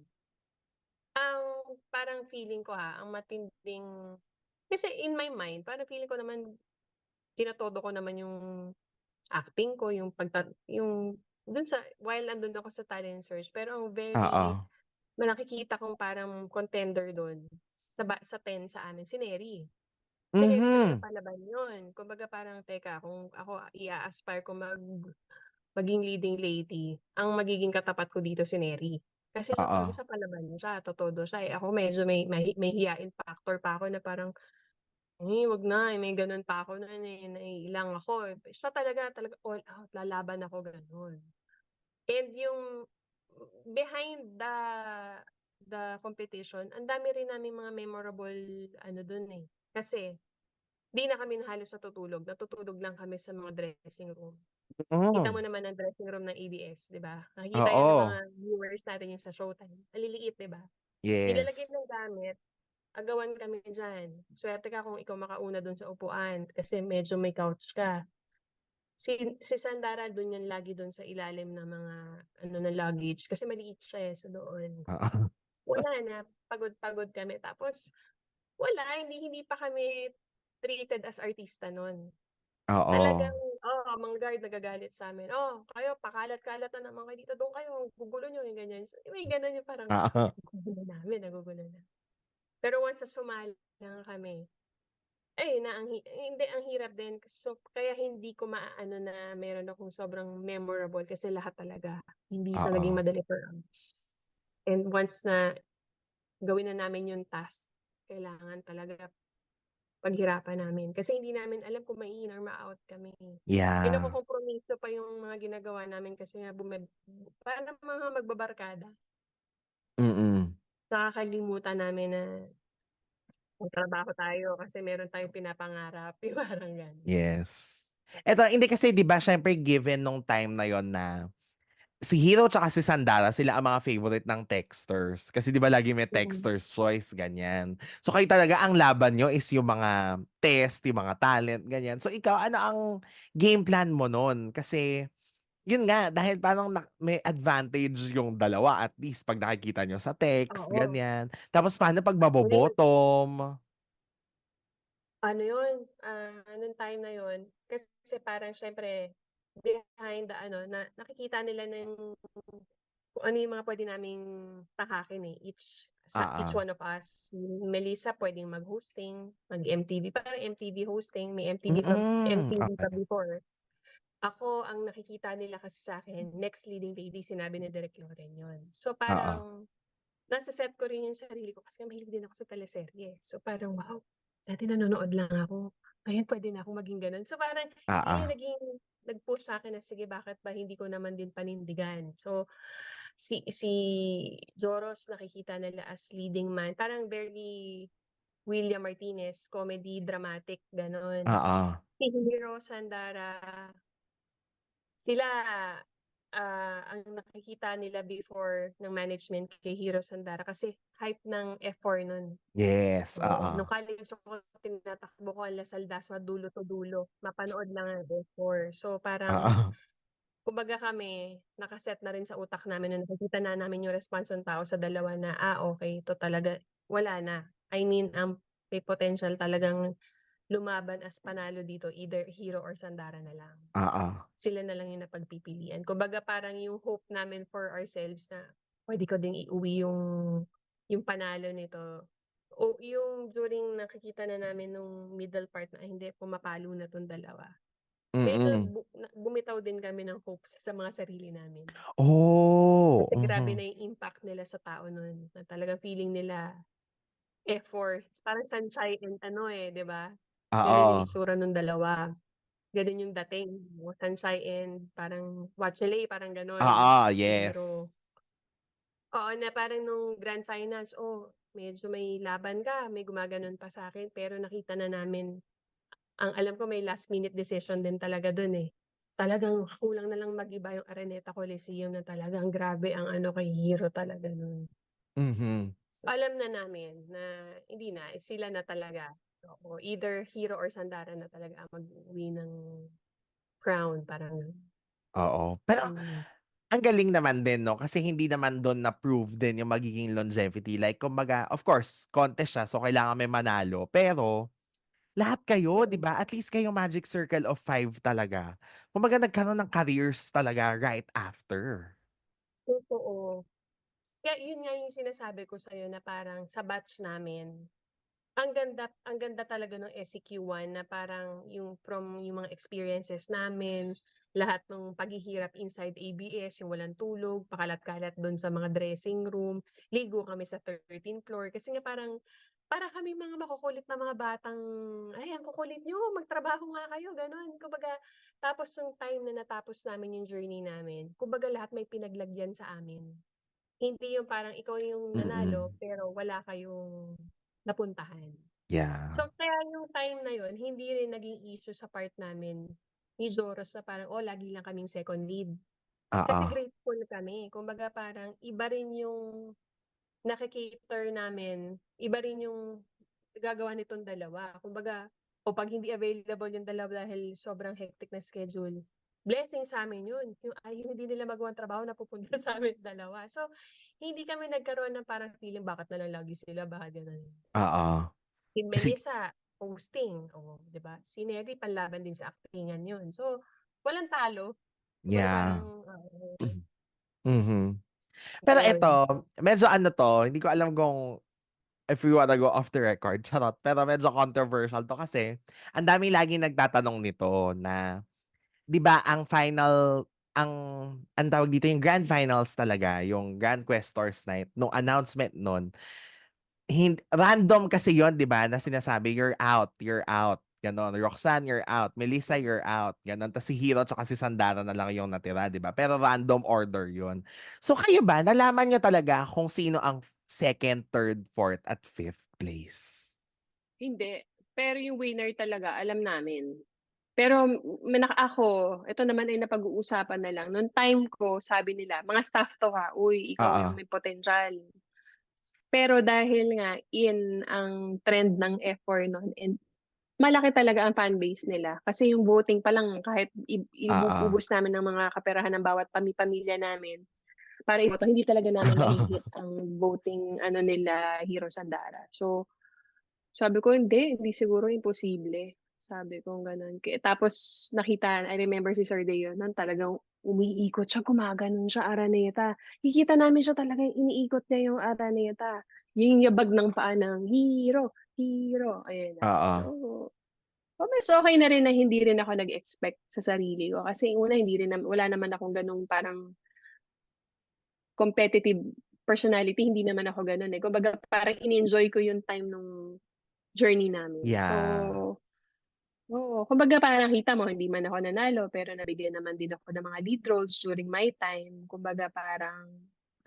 parang feeling ko ang matinding kasi in my mind parang feeling ko naman tinatodo ko naman yung acting ko, yung dun sa while nandun ako sa talent search, pero ang Oo. very na nakikita kong parang contender dun sa 10 sa amin si Neri. Si Neri talaga Mhm. palaban yun. Kumbaga parang, teka kung ako i-a-aspire ko maging leading lady, ang magiging katapat ko dito si Neri. Kasi siya Oo. talaga siya palaban siya, totodo siya, eh, ako medyo may hiyain factor pa ako na parang, wag na, eh, may gano'n pa ako no'n, eh, naiilang ako, eh. Siya talaga all out, lalaban ako gano'n. And yung behind the competition, ang dami rin naming mga memorable ano dun, eh, kasi 'di na kami halos natutulog lang kami sa mga dressing room. Kita mo Mm. naman ang dressing room ng ABS, 'di ba? Nakikita 'yan ng mga Oo. viewers natin yung sa Showtime, ang liliit, 'di ba? Nilalagyan Yes. ng gamit, agawan kami diyan. Swerte ka kung ikaw makauna dun sa upuan kasi medyo may couch ka. Si Sandara dun yan lagi dun sa ilalim ng mga ano ng luggage kasi maliit siya, eh, so doon. Oo. Wala na, pagod-pagod kami tapos wala, hindi pa kami treated as artista nun. Talagang Oo. mga guard nagagalit sa'min, "Oh, kayo pakalat-kalat na naman kayo dito, do'n kayo ang gugulo niyo," yung ganyan. So, may gano'n yung parang Oo. nagugulo na. Pero once na sumali na kami, ayun na hindi ang hirap din so kaya hindi ko maaano na meron akong sobrang memorable kasi lahat talaga hindi siya naging Oo. madali for us. And once na gawin na namin yung task, kailangan talaga paghirapan namin kasi hindi namin alam kung mai-in or ma-out kami. Yeah. Kinokompromiso pa yung mga ginagawa namin kasi nga parang mga magbabarkada. Mm. Nakakalimutan namin na magtrabaho tayo kasi meron tayong pinapangarap, yung parang gano'n. Yes. Eto hindi kasi 'di ba siyempre given nung time na yon na si Hero tsaka si Sandara sila ang mga favorite ng texters. Kasi 'di ba lagi may Mm. texters choice, ganyan. So kayo talaga ang laban niyo is yung mga test, yung mga talent, ganyan. So ikaw, ano ang game plan mo nun? Kasi yun nga, dahil parang may advantage yung dalawa at least 'pag nakikita niyo sa text, Oo, ganyan. Tapos paano 'pag actually mabobotom? ano yun, nung time na yun kasi parang siyempre behind the ano na nakikita nila na yung kung ano yung mga puwede naming tahakin, eh, each Oo. one of us. Si Melissa puwedeng mag-hosting, mag-MTV, parang MTV hosting, may MTV pa Okey. before. Ako ang nakikita nila kasi sa'kin next leading lady, sinabi ni Direk Loren yun. So, Oo. parang nase-set ko rin yung sarili ko kasi mahilig din ako sa teleserye. So, parang, wow, dati nanonood lang ako, ngayon puwede na akong maging gano'n. So, parang Oo. yun yung nag-push sa'kin na sige bakit ba hindi ko naman din panindigan. So, si Joros nakikita nila as leading man, parang very William Martinez, comedy, dramatic, gano'n. Oo. Si Hero, Sandara, sila, ang nakikita nila before ng management kay Hero Sandara kasi hype ng F4 nun. Yes, Oo, oo. nung college ako tinatakbo ko ang Lasal Dasma dulo to dulo, mapanood lang ang F4. So, parang Oo. kumbaga kami, naka-set na rin sa utak namin na nakikita na namin yung response ng tao sa dalawa na, okey, ito talaga wala na. I mean, may potential talagang lumaban as panalo dito, either Hero or Sandara na lang. Oo. Sila na lang yung napagpipilian. Kumbaga parang yung hope namin for ourselves na puwede ko ding iuwi yung panalo nito o yung during nakikita na namin nung middle part na, "Ay hindi, pumapalo na 'tong dalawa." Medyo Mm. bumitaw din kami ng hopes sa mga sarili namin. Oh, Kasi grabe mhm. na yung impact nila sa tao nun, na talagang feeling nila effort. Parang Sanchay and ano, eh, 'di ba? Gano'n yung Oo. itsura nung dalawa, gano'n yung dating, Sanchay and parang Watchelet, parang gano'n, Oo, Hero. yes. Oo, na parang nung grand finals, "Oh, medyo may laban ka, may gumaganon pa sa'kin." Pero nakita na namin ang alam ko may last minute decision din talaga dun, eh. Talagang kulang na lang mag-iba yung Araneta Coliseum na talagang grabe ang ano kay Hero talaga nun. Mhm. Alam na namin na hindi na, sila na talaga, oo. Either Hero or Sandara na talaga ang mag-uuwi ng crown, parang Oo. Pero mm. ang galing naman din 'no, kasi hindi naman dun na-prove din yung magiging longevity. Like kumbaga, of course, contest siya so kailangan may manalo, pero lahat kayo 'di Mm, ba, at least kayo Magic Circle of Five talaga. Kumbaga nagkaroon ng careers talaga right after. totoo. Kaya yun nga yung sinasabi ko sa'yo na parang sa batch namin, ang ganda talaga ng SCQ-1 na parang yung from yung mga experiences namin, lahat ng paghihirap inside ABS, yung walang tulog, pakalat-kalat dun sa mga dressing room, ligo kami sa 13th floor kasi nga parang para kaming mga makukulit na mga batang, "Ay ang kukulit niyo, magtrabaho nga kayo." Gano'n. Kumbaga tapos yung time na natapos namin yung journey namin, kumbaga lahat may pinaglagyan sa amin. Hindi yung parang ikaw yung nanalo Mm. pero wala kayong napuntahan. Yeah. So, kaya yung time na yun hindi rin naging issue sa part namin ni Joros na parang, oh, lagi lang kaming second lead. Kasi Oo. grateful kami. Kumbaga parang iba rin yung naki-cater namin, iba rin yung nagagawa nitong dalawa. Kumbaga o 'pag hindi available yung dalawa dahil sobrang hectic na schedule, blessing sa'min yun. Yung hindi nila magawang trabaho napupunta sa'min dalawa. So, hindi kami nagkaroon ng parang feeling, "Bakit na lang lagi sila ba?" Gano'n. Oo. Si Kasi Melissa, hosting, oh, 'di ba? Si Neri panlaban din sa aktingan 'yun. So, walang talo. Kumbaga parang, yeah. Mhm. Pero ayun. eto, medyo ano 'to, hindi ko alam kung if we wanna go off the record, charot. Pero medyo controversial 'to kasi ang daming laging nagtatanong nito na 'di ba ang anong tawag dito, yung grand finals talaga, yung Grand Questors Night, nung announcement nun, random kasi yon 'di ba, na sinasabi, you're out," gano'n. Roxanne, you're out. Melissa, you're out, gano'n. Tas si Hero tsaka si Sandara na lang yung natira, 'di ba? Pero random order yon. So kayo ba, nalaman niyo talaga kung sino ang second, third, fourth, at fifth place? Hindi, pero yung winner talaga alam namin. Pero ako, ito naman ay napag-uusapan na lang. Nung time ko sabi nila, "Mga staff 'to ha, uy, ikaw Oo. yung may potensyal." Pero dahil nga in ang trend ng F4 nun and malaki talaga ang fanbase nila. Kasi yung voting pa lang kahit Oo. ubus namin ng mga kaperahan ng bawat pamilya namin para iboto, hindi talaga namin mahi-hit ang voting ano nila Hero Sandara. So, sabi ko, hindi siguro, imposible." Sabi kong gano'n. Tapos nakita I remember si Sir Deo nun talagang umiikot siya, gumaganon siya, Araneta. Kikita namin siya talagang iniikot niya yung Araneta. Yung yabag ng paa ng, "Hero, Hero." Ayan na. Oo. So, mas okey na rin na hindi rin ako nag-expect sa sarili ko. Kasi una hindi rin wala naman akong gano'ng parang competitive personality, hindi naman ako gano'n, eh. Kumbaga parang in-enjoy ko yung time nung journey namin. So, Yeah. oo, kumbaga parang kita mo hindi man ako nanalo pero nabigyan naman din ako ng mga lead roles during my time. Kumbaga parang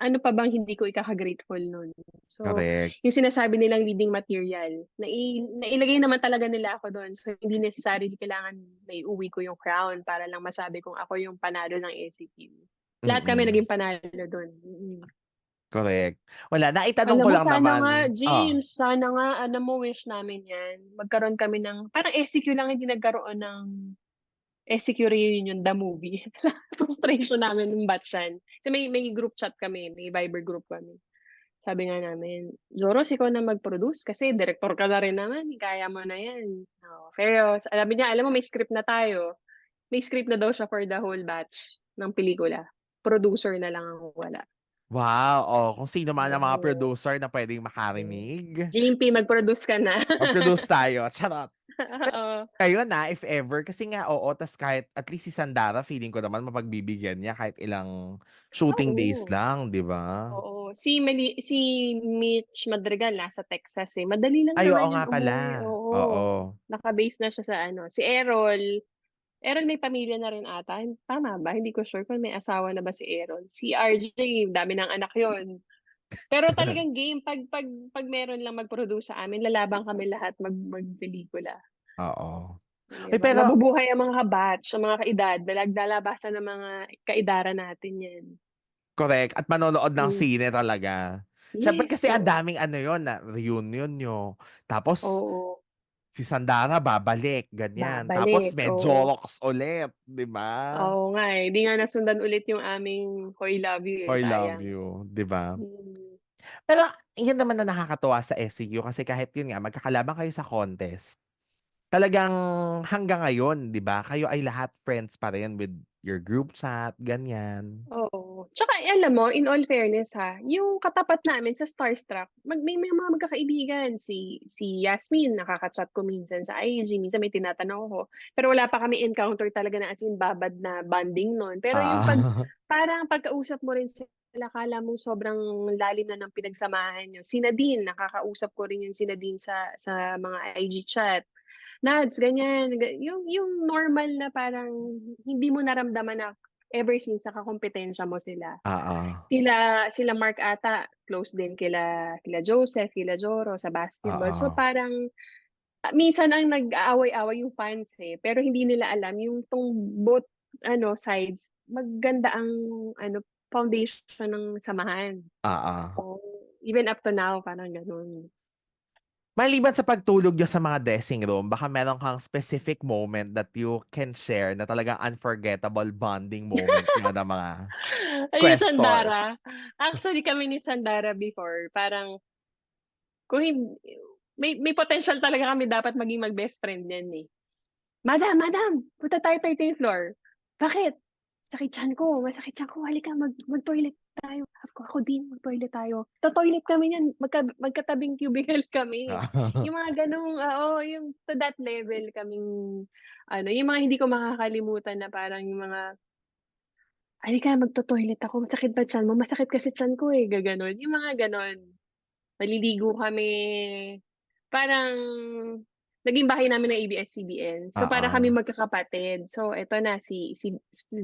ano pa bang hindi ko ikaka-grateful nun. So, Correct. yung sinasabi nilang leading material, nailagay naman talaga nila ako dun. So, hindi necessarily kailangan naiuwi ko yung crown para lang masabi kong ako yung panalo ng SCQ. Lahat kami Mm. naging panalo dun, mm. Correct. Wala, naitanong Alam ko mo lang sana nga naman James, sana nga alam mo wish namin 'yan, magkaroon kami ng parang SCQ lang hindi nagkaroon ng SCQ Reunion the movie. Frustration namin nung batch yan. Kasi may group chat kami, may Viber group kami. Sabi nga namin, "Joros ikaw na mag-produce kasi direktor ka na rin naman, kaya mo na 'yan." Oo, pero sabi niya, "Alam mo may script na tayo." May script na daw siya for the whole batch ng pelikula. Producer na lang ang wala. Wow, oh, kung sino man ang mga Oo, producer na puwedeng hmm. makarinig, JP mag-produce ka na. mag-produce tayo, charot. Oo, Ngayon, if ever kasi nga oo, tas kahit at least si Sandara feeling ko naman mapagbibigyan niya kahit ilang shooting days oo, lang, 'di ba? oo. Si Mitch Madrigal nasa Texas, eh, madali lang Ay, oo naman nga 'yun pala, umuwi, oo. oo. Naka-base na siya sa ano, si Errol may pamilya na rin ata, tama ba? Hindi ko sure kung may asawa na ba si Errol. Si RJ dami ng anak 'yun. Pero talagang game 'pag meron lang mag-produce sa amin lalaban kami lahat magpelikula, Oo. 'di Uy, ba? pero Mabubuhay ang mga ka-batch, ang mga kaedad, naglalabasan ng mga kaedaran natin 'yan. correct at manonood ng Hmm, sine talaga. Siyempre yes, kasi ang oo. daming ano yun na reunion niyo, tapos Oo, si Sandara babalik, ganyan. Tapos babalik, may oo. Jolox ulit, 'di ba? Oo nga, eh, 'di nga nasundan ulit yung aming Hoy Love You, eh, I love sayang. you, 'di ba? Hmm, Pero yun naman na nakakatuwa sa SCU kasi kahit yun nga magkakalaban kayo sa contest, talagang hanggang ngayon 'di ba, kayo ay lahat friends pa rin with your group chat, ganyan. oo. Tsaka alam mo, in all fairness ha, yung katapat namin sa Starstruck, may mga magkakaibigan, si Yasmin nakaka-chat ko minsan sa IG, minsan may tinatanong ako. Pero wala pa kami encounter talaga na as in babad na bonding nun. Pero yung Oo. parang pagkausap mo rin sila, akala mong sobrang lalim na ng pinagsamahan niyo. Si Nadine, nakakausap ko rin yung si Nadine sa mga IG chat. Nads, ganyan, yung normal na parang hindi mo naramdaman na ever since nakakumpetensya mo sila. Oo. Sila Mark ata close din kila Joseph, kila Joro sa basketball. So Oo. parang, minsan ang nag-aaway-away yung fans, eh, pero hindi nila alam yung both ano sides maganda ang ano foundation ng samahan. Oo. Oo, even up to now parang gano'n. Maliban sa pagtulog niyo sa mga dressing room, baka meron kang specific moment that you can share na talagang unforgettable bonding moment niyo ng mga Ayun questors? Sandara, actually kami ni Sandara before parang kung may potential talaga kami dapat maging mag-best friend niyan, eh. "Madam, madam, punta tayo 13th floor." "Bakit?" "Sakit tiyan ko, masakit tiyan ko, halika mag-toilet tayo." Sabi ko, "Ako din, mag-toilet tayo." To-toilet kami niyan, magkatabing cubicle kami. Yung mga gano'ng oo, yung to that level kaming ano, yung mga hindi ko makakalimutan na parang yung mga, "Halika magto-toilet ako, masakit ba tiyan mo?" "Masakit kasi tiyan ko, eh." Gaganon, yung mga gano'n. Maliligo kami, parang naging bahay namin ng ABS-CBN. So, para Oo. kaming magkakapatid. So, eto na si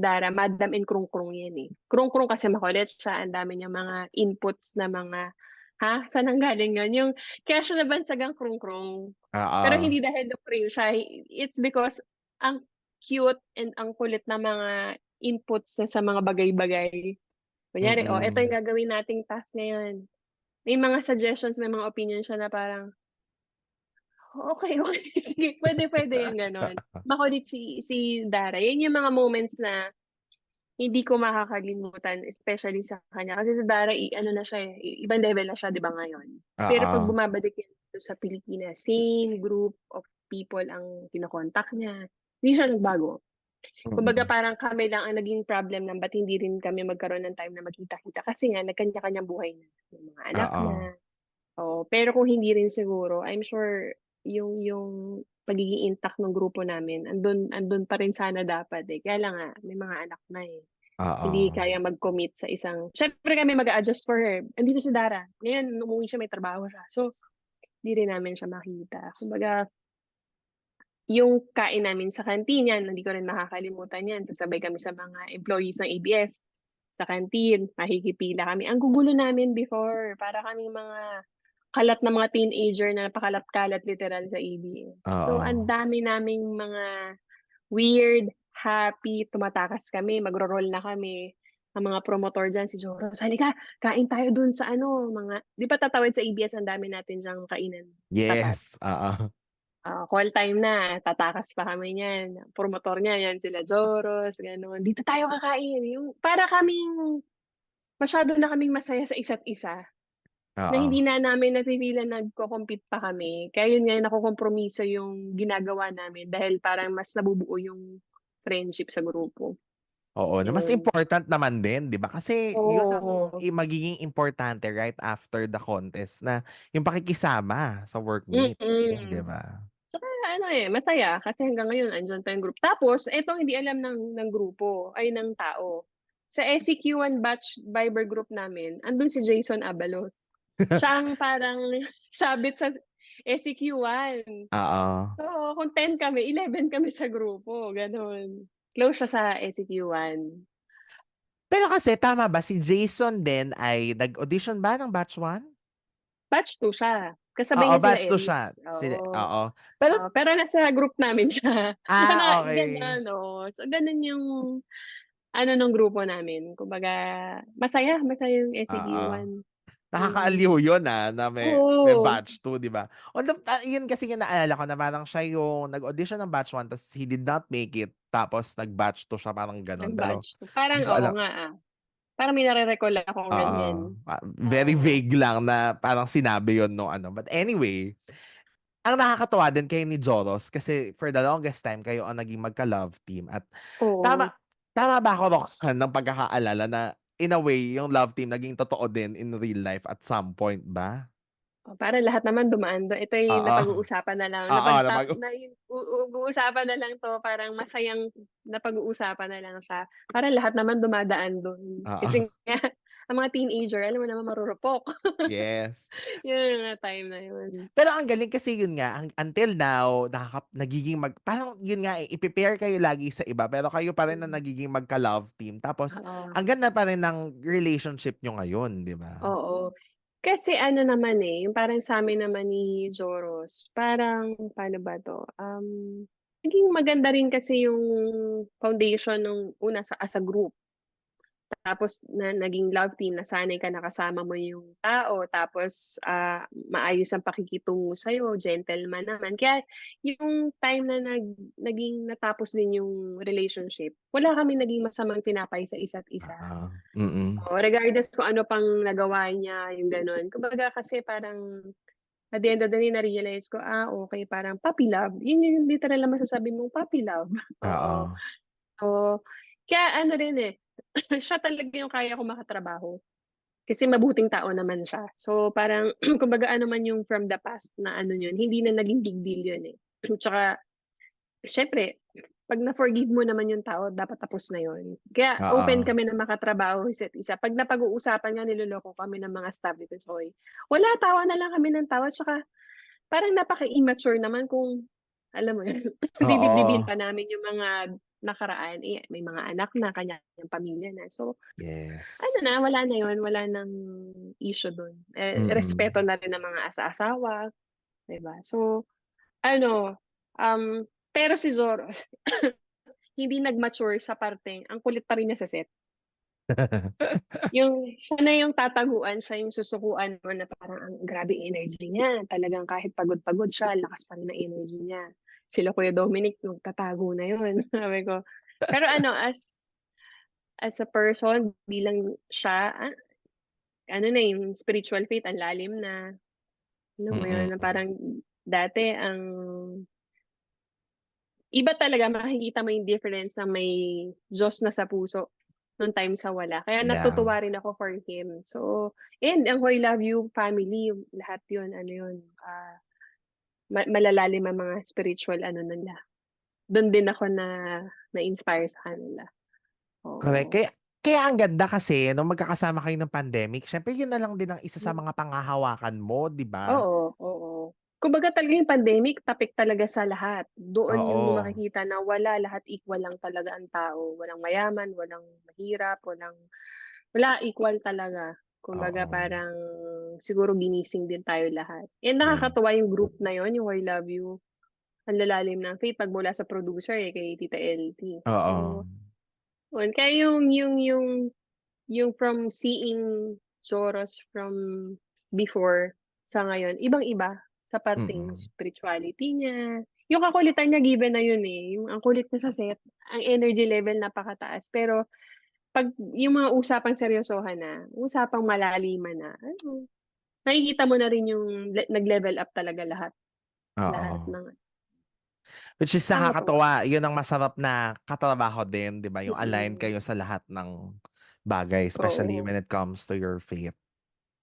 Dara, Madam and Krungkrung 'yan, eh. Krungkrung kasi makulit siya, ang dami niyang mga inputs na mga, "Ha, saan nanggaling 'yun?" Yung kaya siya nabansag ang Krungkrung. Pero Oo. hindi dahil na-praise siya, it's because ang cute and ang kulit ng mga inputs niya sa mga bagay-bagay. Kunyari, "Oh, eto yung Mm. gagawin nating task ngayon." May mga suggestions, may mga opinion siya na parang, "Okey, okey, sige puwede yung gano'n." Makulit si Dara, 'yun yung mga moments na hindi ko makakalimutan especially sa kanya kasi si Dara ano na siya, eh, ibang level na siya 'di ba ngayon. Pero 'pag Oo. bumabalik yan dito sa Pilipinas, same group of people ang kino-contact niya, hindi siya nagbago. Kumbaga Mm. parang kami lang ang naging problem ng ba't hindi rin kami magkaroon ng time na magkita-kita kasi nga nagkanya-kanyang buhay na, may mga anak Oo. na. Oo, pero kung hindi rin siguro, I'm sure yung pagiging intact ng grupo namin andun andun pa rin sana dapat, eh, kaya lang nga may mga anak na, eh. Hindi Oo. kayang mag-commit sa isang siyempre kami mag-a-adjust for her. Andito si Dara, ngayon umuwi siya may trabaho siya. So, di rin namin siya makita. Kumbaga, yung kain namin sa canteen yan, hindi ko rin makakalimutan yan. Sasabay kami sa mga employees ng ABS sa canteen, makikipila kami. Ang gugulo namin before, para kaming mga kalat na mga teenager na napakalat-kalat literal sa ABS. So, ang Oo. dami naming mga weird, happy, tumatakas kami, magro-roll na kami. Ang mga promotor diyan si Joros, "Halika, kain tayo dun sa ano, mga" 'di ba tatawid sa ABS ang dami natin diyang kainan sa tapat. Yes, oo. Call time na, tatakas pa kami niyan. Promotor niya, 'yan sila Joros, gano'n. "Dito tayo kakain." Yung para kaming masyado na kaming masaya sa isa't isa. Na Oo. hindi na namin nafi-feel na nagko-compete pa kami. Kaya yun nga nakokompromiso yung ginagawa namin dahil parang mas nabubuo yung friendship sa grupo, Oo, na mas yun. important naman din, 'di ba? Kasi yun ang Oo, magiging importante right after the contest na yung pakikisama sa workmates din, 'di mm. ba? Tsaka ano, masaya kasi hanggang ngayon andiyan pa yung group. Tapos etong hindi alam ng grupo ay ng tao. Sa SEQ1 batch Viber group namin, andun si Jason Abalos. Siya ang parang sabit sa SEQ1. Oo. So, kung 10 kami, 11 kami sa grupo, gano'n. Close siya sa SEQ1. Pero kasi tama ba si Jason din ay nag-audition ba ng batch 1? Batch 2 siya, kasabay Oo, niya sila batch 2 Eric, siya. Sila oo. oo. Pero Pero nasa group namin siya. okey. Gano'n, oo. So, gano'n yung ano nung grupo namin. Kumbaga masaya, masaya yung Oo. SEQ1. Mm. Nakakaaliw yun, na may Oo, batch 2, 'di ba? Although, yun kasi yung naalala ko na parang siya yung nag-audition ng batch 1 ta's he did not make it, tapos nag-batch 2 siya, parang gano'n. Pero nag-batch 2. Parang hindi ko oo alam. nga, Parang may nare-recall akong Oo, ganyan. very Oo. vague lang na parang sinabi yun nung ano. But anyway, ang nakakatuwa din kayo ni Joros kasi for the longest time kayo ang naging magka-love team at Oo. tama tama ba ako, Roxanne, ng pagkakaalala na in a way yung love team naging totoo din in real life at some point ba? Parang lahat naman dumaan dun. Ito yung Oo, napag-uusapan na lang, oo, na na yung uusapan na lang 'to, parang masayang napag-uusapan na lang siya. Parang lahat naman dumadaan dun. oo, Kasi nga ang mga teenager alam mo naman marurupok. yes. Yung mga time na yun. Pero ang galing kasi yun nga, until now nagiging parang yun nga, ipe-pair kayo lagi sa iba pero kayo pa rin na Hmm, nagiging magka-love team tapos ang oo. ganda pa rin ng relationship niyo ngayon, 'di ba? Oo. Kasi ano naman, yung parang sa'min naman ni Joros, parang paano ba 'to, naging maganda rin kasi yung foundation nung una as a group. Tapos naging love team, nasanay ka na kasama mo yung tao tapos, maayos ang pakikitungo sa'yo, gentleman naman. Kaya yung time na naging natapos din yung relationship, wala kaming naging masamang tinapay sa isa't isa. Oo, mm. Oo, regardless kung ano pang nagawa niya, yung gano'n. Kumbaga kasi parang at the end of the day na-realize ko, okey parang puppy love. Yun yung literal na masasabi mong puppy love, oo. Oo, So, kaya ano rin, siya talaga yung kaya kong makatrabaho. Kasi mabuting tao naman siya. So, parang kumbaga ano man yung from the past na ano yun, hindi na naging big deal yun, eh. Tsaka siyempre 'pag na-forgive mo naman yung tao dapat tapos na yun. Kaya open oo, kami na makatrabaho isa't isa. 'Pag napag-uusapan nga niloloko kami ng mga staff dito sa OI, wala tawa na lang kami ng tawa tsaka parang napaka-immature naman kung alam mo yun, oo, didibdibin pa namin yung mga nakaraan, may mga anak na, kanya-kanyang pamilya na. So, ano yes. na, wala na yun, wala ng issue dun. Respeto Mm. na rin ng mga asa-asawa, 'di ba? So, ano, pero si Zoros hindi nag-mature sa parteng ang kulit pa rin niya sa set. Yung siya na yung tataguan, siya yung susukuan mo na parang ang grabe energy niya, talagang kahit pagod-pagod siya lakas pa rin ng energy niya. Sila Kuya Dominic nagtatago na yun, sabi ko. Pero ano, as a person bilang siya, ano na yung spiritual faith ang lalim na, alam mo yun, na Mm. parang dati ang iba talaga makikita mo yung difference na may Diyos na sa puso nung time sa wala. Kaya Yeah, natutuwa rin ako for him. So, and ang Hoy Love You family, lahat yun, ano yun, malalalim ang mga spiritual ano nila. Dun din ako na-inspire sa kanila. correct. Oo. Kaya ang ganda kasi nung magkakasama kayo ng pandemic, siyempre yun na lang din ang isa sa Hmm. mga panghahawakan mo, 'di ba? Oo, oo. Kumbaga talaga yung pandemic topic talaga sa lahat. Doon yung Oo, makikita na wala, lahat equal lang talaga ang tao. Walang mayaman, walang mahirap, wala, equal talaga. Kumbaga oo, parang siguro ginising din tayo lahat. And yeah, nakakatuwa yung group na yun, yung I Love You. Ang lalalim ng faith pagmula sa producer, kay Tita LT. oo, So, yun. Kaya yung from seeing Joros from before sa ngayon, ibang-iba sa parteng mm. spirituality niya. Yung kakulitan niya given na yun, yung ang kulit niya sa set, ang energy level napakataas. Pero 'pag yung mga usapang seryosohan na, usapang malaliman na, ano, Makikita mo na rin yung nag-level up talaga lahat, lahat Oo. ng Which is nakakatuwa. nakakatuwa, yun ang masarap na katrabaho din, 'di ba, yung align Mm, kayo sa lahat ng bagay, especially oo. when it comes to your faith.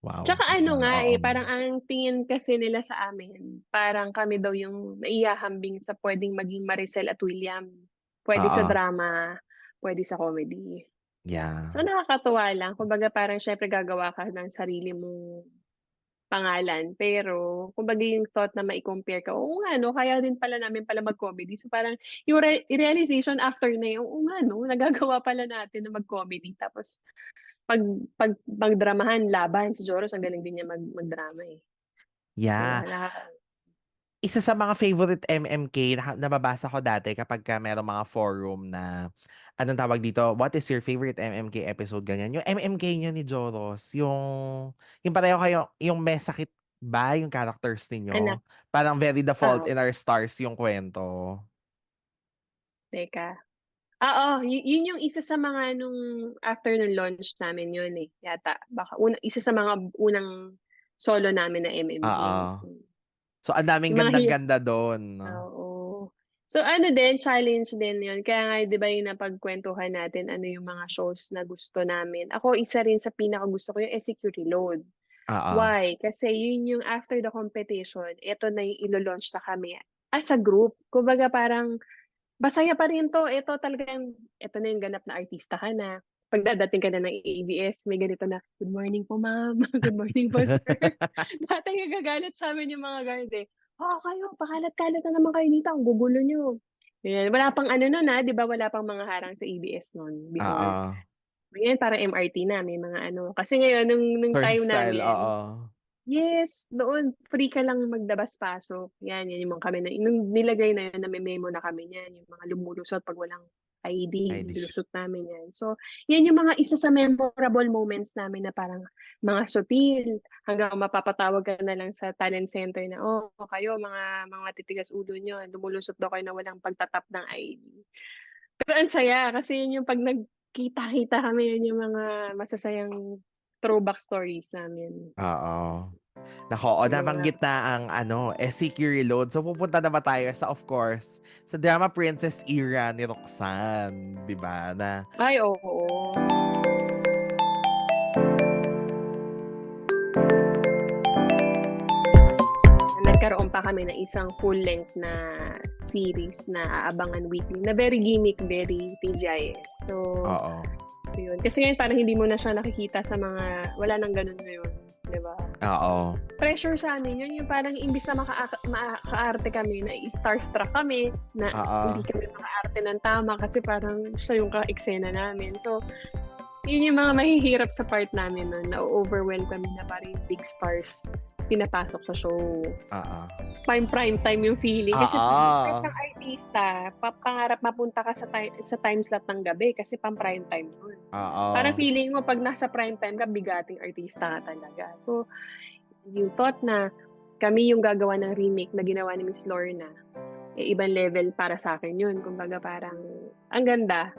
Wow, Tsaka ano nga, oo. parang ang tingin kasi nila sa amin, parang kami daw yung naihahambing sa puwedeng maging Maricel at William. Puwede sa Oo, drama, puwede sa comedy. yeah. So, nakakatuwa lang kumbaga parang siyempre gagawa ka ng sarili mong pangalan, pero kumbaga yung thought na mai-compare ka, oo nga 'no, kaya din pala namin pala mag-comedy. So, parang yung realization after na yun, oo nga 'no, nagagawa pala natin na mag-comedy tapos 'pag 'pag magdramahan laban, si Joros ang galing din niya magdrama, eh, 'di ba? Yeah. Isa sa mga favorite MMK na nababasa ko dati kapagka merong mga forum na, anong tawag dito, "What is your favorite MMK episode?" Ganyan. Yung MMK niyo ni Joros, yung pareho kayo, yung may sakit ba yung characters Anak, ninyo? Parang very The Fault oo, in Our Stars yung kwento. teka. Oo, yun yung isa sa mga nung after nung launch namin yun, eh, yata baka isa sa mga unang solo namin na MMK. Oo. So, ang daming Yung mga gandang-ganda dun. oo. So ano din, challenge din yun kaya nga 'di ba yung napagkuwentuhan natin ano yung mga shows na gusto namin. Ako isa rin sa pinakagusto ko yung SCQ Reload. Oo. Why? Kasi yun yung after the competition, eto na yung ilo-launch na kami as a group. Kumbaga parang masaya pa rin 'to, eto na yung ganap na artista ka na. 'Pag dadating ka na ng ABS may ganito na, "Good morning po ma'am, good morning po sir." Dati nagagalit sa'min yung mga guard, eh, "Oo kayo pakalat-kalat na naman kayo dito, ang gugulo niyo." Ganyan. Wala pang ano nun, 'di ba wala pang mga harang sa ABS nun before. Oo. Ngayon parang MRT na, may mga ano kasi ngayon nung time Turnstile, namin. oo. Yes, doon free ka lang maglabas-pasok, 'yan yung mga kami na nung nilagay na 'yun name-memo na kami niyan, yung mga lumulusot 'pag walang ID, Ay, nilulusot namin 'yan. So, 'yan yung mga isa sa memorable moments namin na parang mga sutil, hanggang mapapatawag ka na lang sa talent center na, "Oh, kayo mga titigas ulo niyo, lumulusot daw kayo na walang pagta-tap ng ID." Pero ang saya kasi 'yun yung 'pag nagkita-kita kami, 'yun yung mga masasayang throwback stories namin. Oo. Naku, o 'Di ba? nabanggit na ang ano, SCQ Reload. So pupunta na ba tayo sa, of course, sa Drama Princess era ni Roxanne, 'di ba? Na Ay, oo. Nagkaroon pa kami ng isang full-length na series na aabangan weekly na very gimmick, very TGIS. So, oo. yun. Kasi ngayon parang hindi mo na siya nakikita sa mga wala ng gano'n ngayon, 'di ba? Oo. Pressure sa'min yun, yung parang imbis na makaarte kami na i-starstruck kami na Oo. hindi kami makaarte ng tama kasi parang siya yung ka-eksena namin. So, yun yung mga mahihirap sa part namin nun, na-o-overwhelm kami na parang yung big stars pinapasok sa show. Oo. Prime time yung feeling kasi kahit Oo. kang artista, pangarap mapunta ka sa time slot ng gabi kasi pang-prime time yun. Parang Oo. feeling mo 'pag nasa prime time ka bigating artista ka talaga. So, yung thought na kami yung gagawa ng remake na ginawa ni Miss Lorna, eh, ibang level para sa'kin yun. Kumbaga parang ang ganda.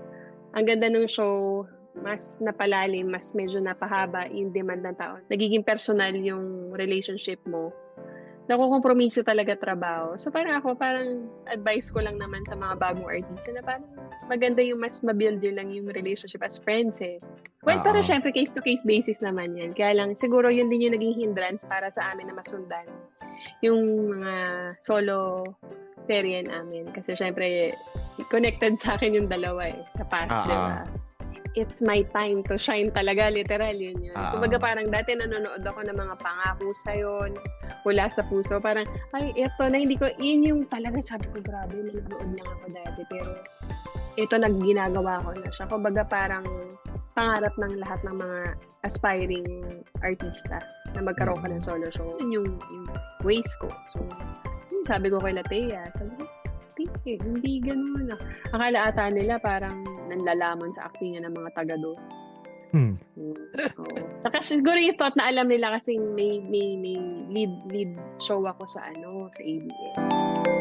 Ang ganda nung show, mas napalalim, mas medyo napahaba yung demand ng tao. Nagiging personal yung relationship mo. Nakokompromiso talaga trabaho. So parang ako, parang advice ko lang naman sa mga bagong artista na parang maganda yung mas ma-build yun lang yung relationship as friends, eh. Well, pero Oo. siyempre case to case basis naman yan. Kaya lang siguro yun din yung naging hindrance para sa amin na masundan yung mga solo serye namin. Kasi siyempre connected sa akin yung dalawa, eh, sa past, 'di Oo. ba? It's my time to shine talaga, literal yun yun. Kumbaga Oo. parang dati nanonood ako ng mga Pangako Sa'yo, Mula sa Puso, parang, ay eto na hindi ko yun yung talagang sabi ko, grabe nanonood lang ako dati pero ito ginagawa ko na siya. Kumbaga parang pangarap ng lahat ng mga aspiring artista na magkaroon ka ng Mm. solo show. Yun yung ways ko. So, yun sabi ko kay Latea, sabi ko, hindi gano'n. Akala ata nila parang nanlalamon sa aktingan ng mga taga do'n. Hmm. Oo. Saka siguro yung thought na alam nila kasing may lead show ako sa ano, sa ABS.